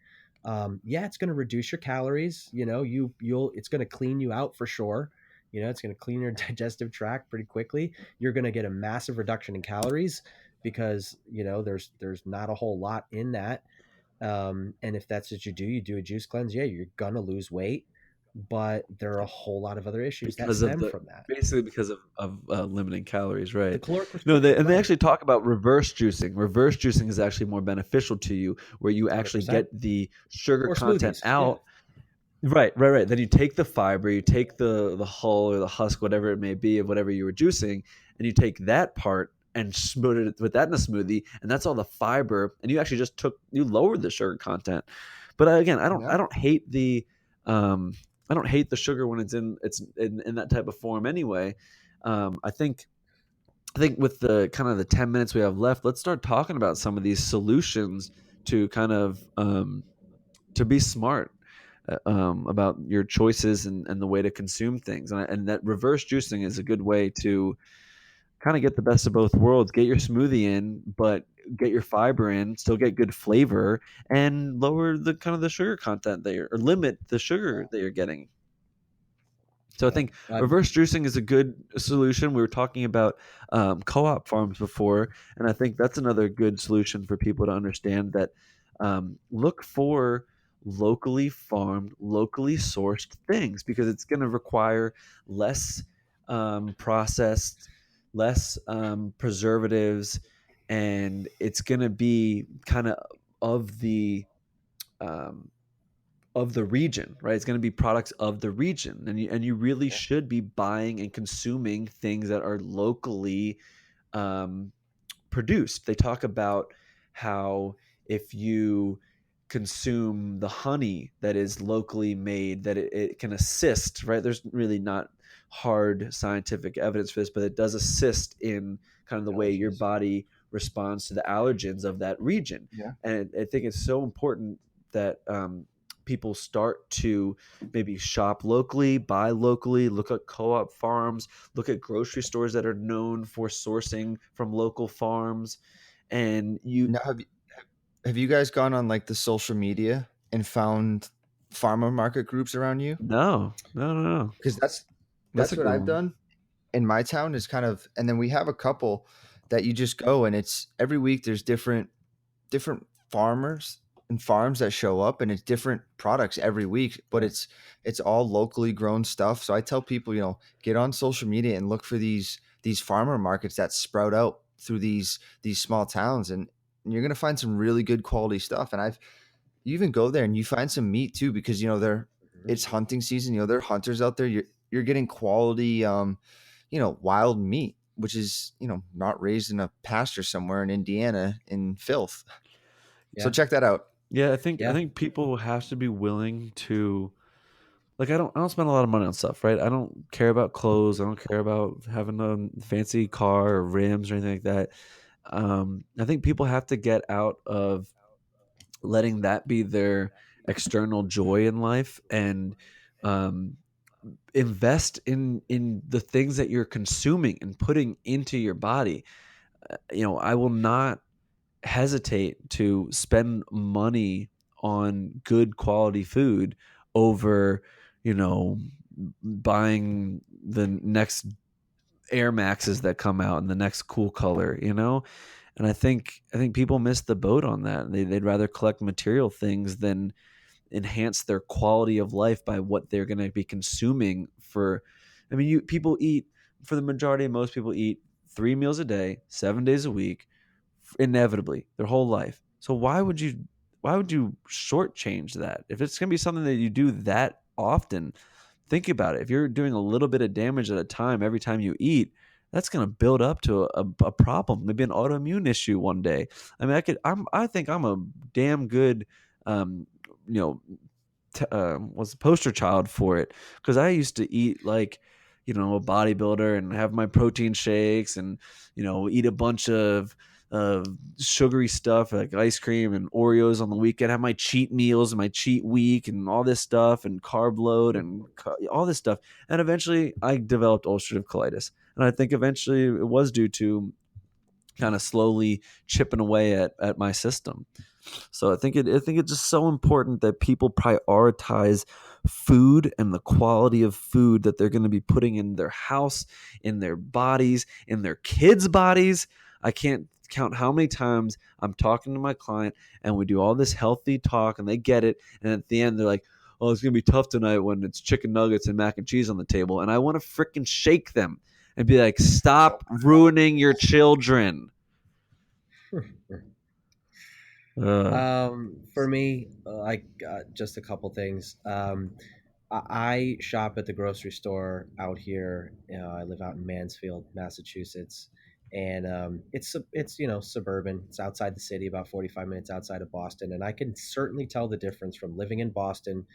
Yeah, it's going to reduce your calories. You'll it's going to clean you out for sure. It's going to clean your digestive tract pretty quickly. You're going to get a massive reduction in calories because there's not a whole lot in that. And if that's what you do a juice cleanse, yeah, you're gonna lose weight, but there are a whole lot of other issues that Because of stem the from that. basically because of limiting calories, The right? caloric No, restriction, they right? actually talk about reverse juicing. Reverse juicing is actually more beneficial to you, where you actually 100%. get the sugar Or content smoothies. Yeah. out. Right. Then you take the fiber, you take the hull or the husk, whatever it may be, of whatever you were juicing, and you take that part and smooth it with that in a smoothie, and that's all the fiber, and you actually you lowered the sugar content. But again, Yeah. I don't hate the um, I don't hate the sugar when it's in that type of form anyway. I think with the kind of the 10 minutes we have left, let's start talking about some of these solutions to kind of to be smart about your choices and the way to consume things. And that reverse juicing is a good way to kind of get the best of both worlds. Get your smoothie in, but get your fiber in, still get good flavor, and lower the kind of the sugar content there, or limit the sugar that you're getting. So I Yeah. think reverse juicing is a good solution. We were talking about co-op farms before, and I think that's another good solution for people to understand that look for locally farmed, locally sourced things because it's going to require less processed, less preservatives, and it's going to be kind of the um, of the region, right? It's going to be products of the region, and you really should be buying and consuming things that are locally um, produced. They talk about how if you consume the honey that is locally made, that it can assist, right? There's really not hard scientific evidence for this, but it does assist in kind of the way your Allergies. body responds to the allergens of that region. Yeah. And I think it's so important that people start to maybe shop locally, buy locally, look at co-op farms, look at grocery stores that are known for sourcing from local farms. And you Now have you guys gone on like the social media and found farmer market groups around you? no. Because That's that's a what good I've one. done in my town is kind of, and then we have a couple that you just go and it's every week there's different farmers and farms that show up and it's different products every week, but Yeah. it's all locally grown stuff. So I tell people, get on social media and look for these farmer markets that sprout out through these small towns, and you're gonna find some really good quality stuff. And you even go there and you find some meat too because they're Mhm. it's hunting season. There are hunters out there. You're getting quality wild meat, which is not raised in a pasture somewhere in Indiana in filth. So Yeah. check that out. Yeah, I Yeah. think people have to be willing to like I don't spend a lot of money on stuff, right? I don't care about clothes. I don't care about having a fancy car or rims or anything like that. I think people have to get out of letting that be their external joy in life and um, invest in the things that you're consuming and putting into your body. I will not hesitate to spend money on good quality food over, you know, buying the next Air Maxes that come out and the next cool color. And I think people miss the boat on that. They'd rather collect material things than enhance their quality of life by what they're going to be consuming for. I mean, you people eat for the majority of most people eat 3 meals a day, 7 days a week, inevitably their whole life. So why would you shortchange that? If it's going to be something that you do that often, think about it. If you're doing a little bit of damage at a time every time you eat, that's going to build up to a problem, maybe an autoimmune issue one day. I mean, I think I'm a damn good, um, you know, was a poster child for it because I used to eat like, a bodybuilder and have my protein shakes and, eat a bunch of uh, sugary stuff like ice cream and Oreos on the weekend. Have my cheat meals and my cheat week and all this stuff and carb load and all this stuff. And eventually, I developed ulcerative colitis, and I think eventually it was due to kind of slowly chipping away at my system. So I think it's just so important that people prioritize food and the quality of food that they're going to be putting in their house, in their bodies, in their kids' bodies. I can't count how many times I'm talking to my client and we do all this healthy talk and they get it, and at the end they're like, "Oh, it's going to be tough tonight when it's chicken nuggets and mac and cheese on the table." And I want to freaking shake them and be like, "Stop ruining your children." Uh, For me, I got just a couple things. I shop at the grocery store out here. I live out in Mansfield, Massachusetts, and it's suburban. It's outside the city, about 45 minutes outside of Boston, and I can certainly tell the difference from living in Boston,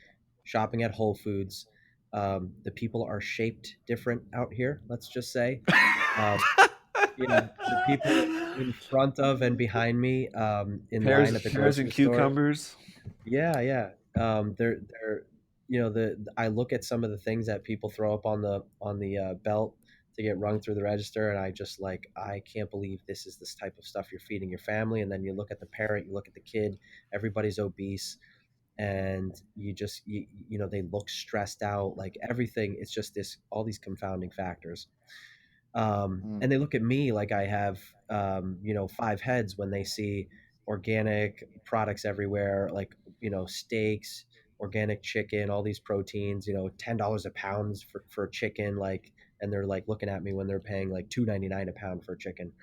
shopping at Whole Foods. The people are shaped different out here. Let's just say, um, the people in front of and behind me in line at the pears and grocery store. cucumbers. Yeah, yeah. They're the I look at some of the things that people throw up on the belt to get rung through the register, and I just like I can't believe this is this type of stuff you're feeding your family. And then you look at the parent, you look at the kid, everybody's obese, and they look stressed out, like everything. It's just this all these confounding factors. Mm. And they look at me like I have, five heads when they see organic products everywhere, like, steaks, organic chicken, all these proteins, $10 a pound for chicken, like, and they're like looking at me when they're paying like $2.99 a pound for chicken.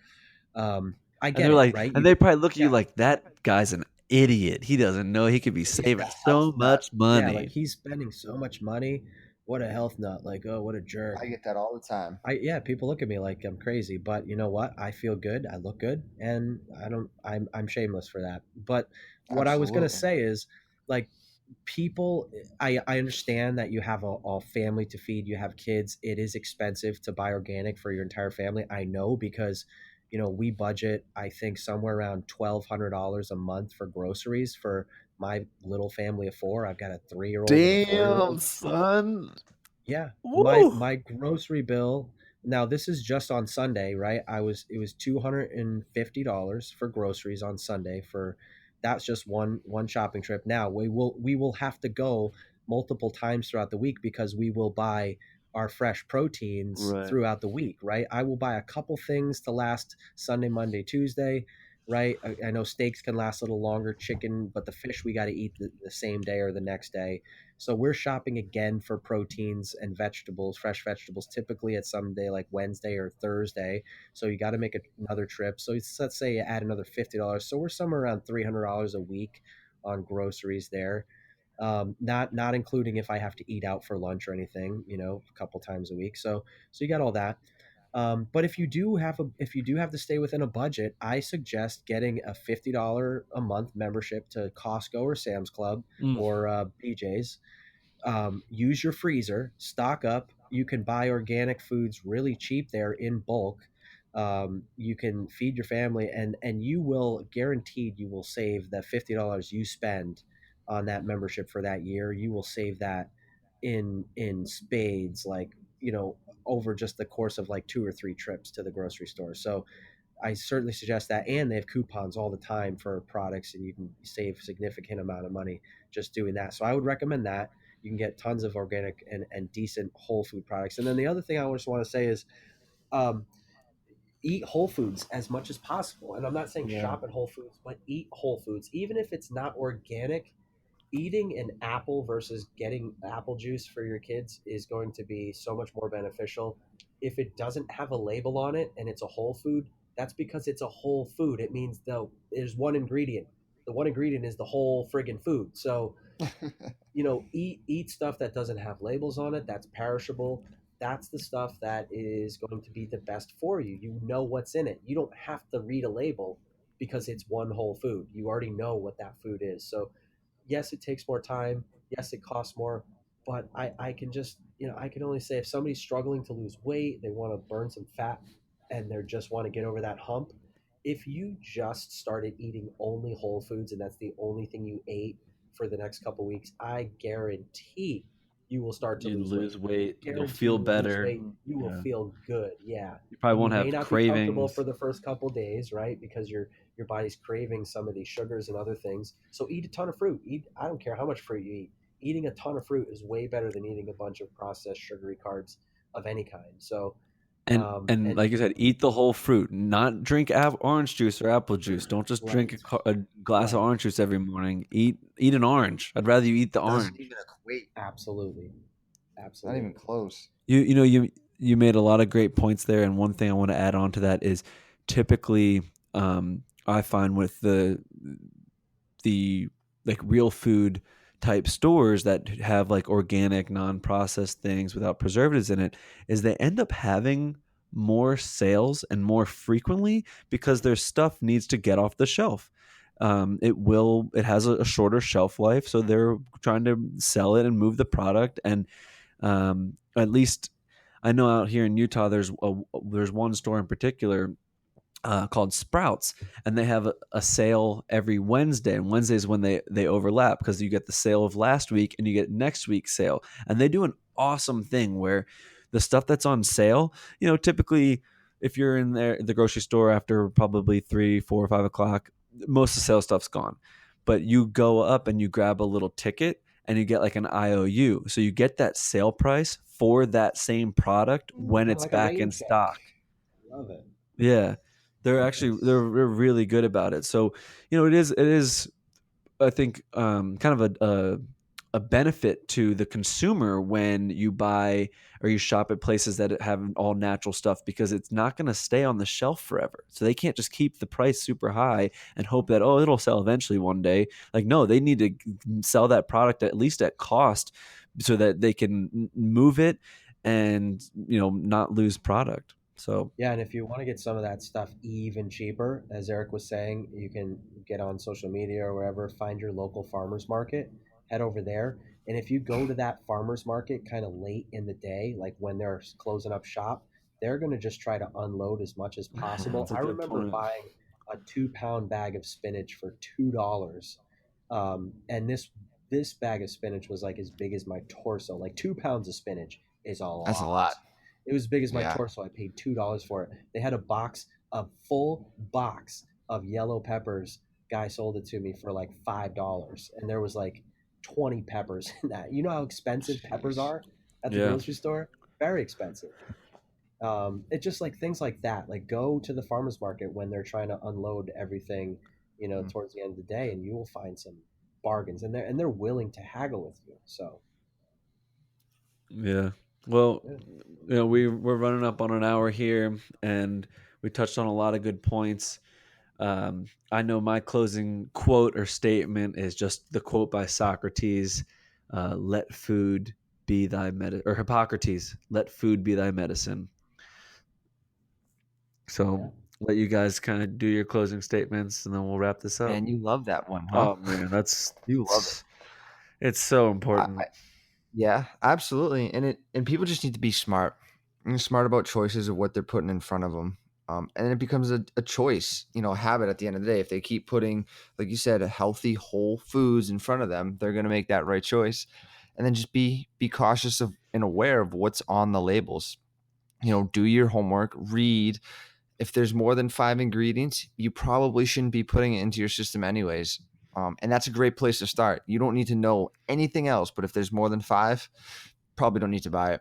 I And get they're it, like, right? and they probably look at you Yeah, like that guy's an idiot. He doesn't know he could be he's saving a health so nut. much Yeah, like money. he's spending so much money. What a health nut. Like, oh, what a I jerk. get that all the time. Yeah, people look at me like I'm crazy, but you know what? I feel good, I look good, and I'm shameless for that. But what I was gonna Absolutely. say is, like, people, I understand that you have a family to feed, you have kids. It is expensive to buy organic for your entire family. I know because, we budget, I think, somewhere around $1,200 a month for groceries for my little family of four. I've got a 3-year-old and a 4-year-old. Damn, son. Yeah, my Woo. my grocery bill. Now this is just on Sunday, right? It was $250 for groceries on Sunday for that's just one shopping trip. Now we will have to go multiple times throughout the week because we will buy our fresh proteins Right. throughout the week, right? I will buy a couple things to last Sunday, Monday, Tuesday, right? I know steaks can last a little longer, chicken, but the fish we got to eat the same day or the next day. So we're shopping again for proteins and vegetables, fresh vegetables, typically at some day like Wednesday or Thursday. So you got to make another trip. So let's say you add another $50. So we're somewhere around $300 a week on groceries there. Not including if I have to eat out for lunch or anything, a couple times a week. So you got all that. But if you do have to stay within a budget, I suggest getting a $50 a month membership to Costco or Sam's Club Mm. or BJ's. Use your freezer, stock up. You can buy organic foods really cheap there in bulk. You can feed your family, and you will guaranteed you will save the $50 you spend on that membership for that year. You will save that in spades, like, over just the course of like 2 or 3 trips to the grocery store. So I certainly suggest that, and they have coupons all the time for products, and you can save significant amount of money just doing that. So I would recommend that. You can get tons of organic and decent whole food products. And then the other thing I just want to say is, um, eat whole foods as much as possible. And I'm not saying Yeah. shop at Whole Foods, but eat whole foods, even if it's not organic. Eating an apple versus getting apple juice for your kids is going to be so much more beneficial. If it doesn't have a label on it and it's a whole food, that's because it's a whole food. It means though there's one ingredient. The one ingredient is the whole friggin' food. So, eat stuff that doesn't have labels on it, that's perishable. That's the stuff that is going to be the best for you. You know what's in it. You don't have to read a label because it's one whole food. You already know what that food is. So yes, it takes more time. Yes, it costs more. But I can just, I can only say if somebody's struggling to lose weight, they want to burn some fat, and they just want to get over that hump, if you just started eating only whole foods and that's the only thing you ate for the next couple weeks, I guarantee you will start to You lose weight. lose weight. You'll Guarantee feel you will lose better. weight. You will Yeah. feel good. Yeah. You probably And you won't may have not be comfortable cravings. for the first couple days, right? Because your body's craving some of these sugars and other things. So eat a ton of fruit. Eat I don't care how much fruit you eat. Eating a ton of fruit is way better than eating a bunch of processed sugary carbs of any kind. So And and like you said, eat the whole fruit. Not drink orange juice or apple juice. Don't just drink right, a glass of right. orange juice every morning. Eat an orange. I'd rather you eat the Doesn't orange. even equate. Absolutely. Not even Absolutely. close. You made a lot of great points there, and one thing I want to add on to that is typically I find with the like real food type stores that have like organic non-processed things without preservatives in it is they end up having more sales and more frequently because their stuff needs to get off the shelf. It has a shorter shelf life, so they're trying to sell it and move the product. And at least I know out here in Utah there's one store in particular called Sprouts, and they have a sale every Wednesday. And Wednesdays when they overlap because you get the sale of last week and you get next week's sale. And they do an awesome thing where the stuff that's on sale, typically if you're in there the grocery store after probably 3, 4, 5 o'clock, most of the sale stuff's gone. But you go up and you grab a little ticket and you get like an IOU. So you get that sale price for that same product when Kind of it's like a back rain in check. stock. Love it. Yeah. They're It's really good about it. So, it is I think kind of a benefit to the consumer when you buy or you shop at places that have all natural stuff because it's not going to stay on the shelf forever. So they can't just keep the price super high and hope that it'll sell eventually one day. Like no, they need to sell that product at least at cost so that they can move it and not lose product. So Yeah, and if you want to get some of that stuff even cheaper, as Eric was saying, you can get on social media or wherever, find your local farmers market, head over there. And if you go to that farmers market kind of late in the day, like when they're closing up shop, they're going to just try to unload as much as possible. that's a I good remember point. buying a 2 pound bag of spinach for $2. And this bag of spinach was like as big as my torso. Like 2 pounds of spinach is a That's a lot. lot. It was as big as my Yeah. torso. I paid $2 for it. They had a full box of yellow peppers. Guy sold it to me for like $5, and there was like 20 peppers in that. You know how expensive peppers Jeez. are at the Yeah. grocery store? Very expensive. It's just like things like that. Like go to the farmers market when they're trying to unload everything, Mhm. towards the end of the day, and you will find some bargains, and they're willing to haggle with you. So Yeah. Well, yeah. we're running up on an hour here, and we touched on a lot of good points. I know my closing quote or statement is just the quote by Socrates: "Let food be thy medicine," or Hippocrates, "Let food be thy medicine." So Yeah. let you guys kind of do your closing statements, and then we'll wrap this up. Man, you love that one, huh? Oh man, that's You love it. it's so I important. Yeah, absolutely. And people just need to be smart. And smart about choices of what they're putting in front of them. And it becomes a choice, a habit at the end of the day. If they keep putting, like you said, a healthy whole foods in front of them, they're going to make that right choice. And then just be cautious of and aware of what's on the labels. Do your homework, read. If there's more than 5 ingredients, you probably shouldn't be putting it into your system anyways. And that's a great place to start. You don't need to know anything else, but if there's more than five, probably don't need to buy it.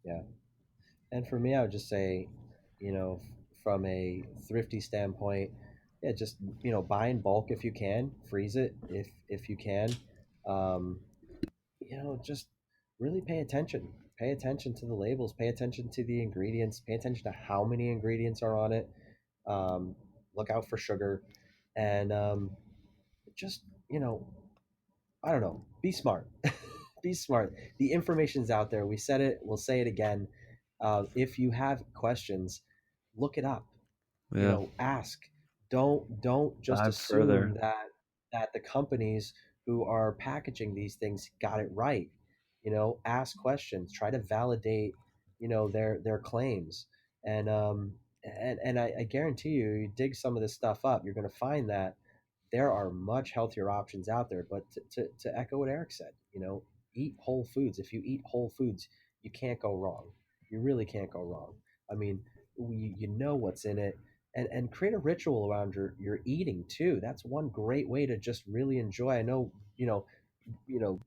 Yeah. And for me, I would just say, from a thrifty standpoint, yeah, just buy in bulk if you can, freeze it if you can, um, just really pay attention. Pay attention to the labels. Pay attention to the ingredients. Pay attention to how many ingredients are on it. Um, Look out for sugar, and just I don't know. Be smart. Be smart. The information's out there. We said it. We'll say it again. If you have questions, look it up. Yeah. Ask. Don't just Dive assume further. that the companies who are packaging these things got it right. Ask questions. Try to validate their claims, and and I guarantee you, you dig some of this stuff up, you're going to find that there are much healthier options out there. But to echo what Eric said, eat whole foods. If you eat whole foods, you can't go wrong. You really can't go wrong. I mean, you know what's in it, and create a ritual around your eating too. That's one great way to just really enjoy. I know,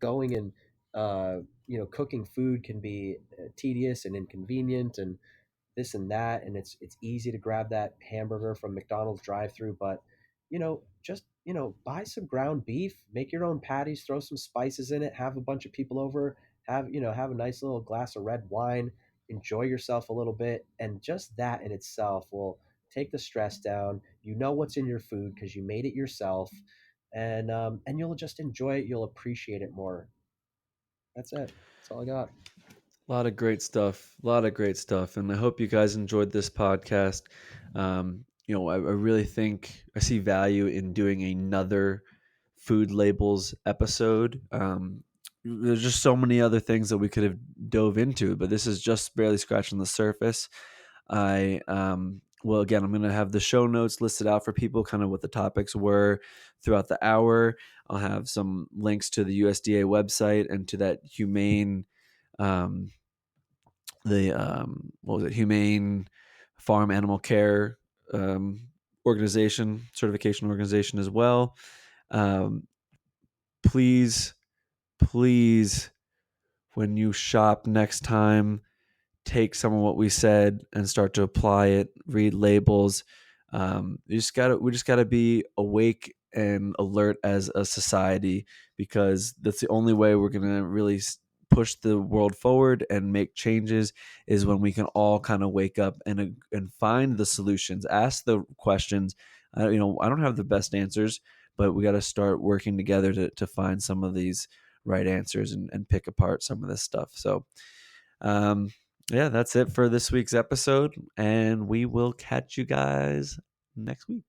going and cooking food can be tedious and inconvenient, and this and that, and it's easy to grab that hamburger from McDonald's drive-through. But just buy some ground beef, make your own patties, throw some spices in it, have a bunch of people over, have a nice little glass of red wine, enjoy yourself a little bit, and just that in itself will take the stress down. You know what's in your food because you made it yourself, and you'll just enjoy it, you'll appreciate it more. That's it. That's all I got. A lot of great stuff. A lot of great stuff. And I hope you guys enjoyed this podcast. I really think I see value in doing another food labels episode. There's just so many other things that we could have dove into, but this is just barely scratching the surface. Well, again, I'm going to have the show notes listed out for people, kind of what the topics were throughout the hour. I'll have some links to the USDA website and to that humane, um, what was it, Humane Farm Animal Care certification organization as well. Um, please, please, when you shop next time, take some of what we said and start to apply it. Read labels. We just gotta be awake and alert as a society, because that's the only way we're gonna really push the world forward and make changes, is when we can all kind of wake up and find the solutions, ask the questions. I don't have the best answers, but we got to start working together to find some of these right answers and pick apart some of this stuff. So um, yeah, that's it for this week's episode, and we will catch you guys next week.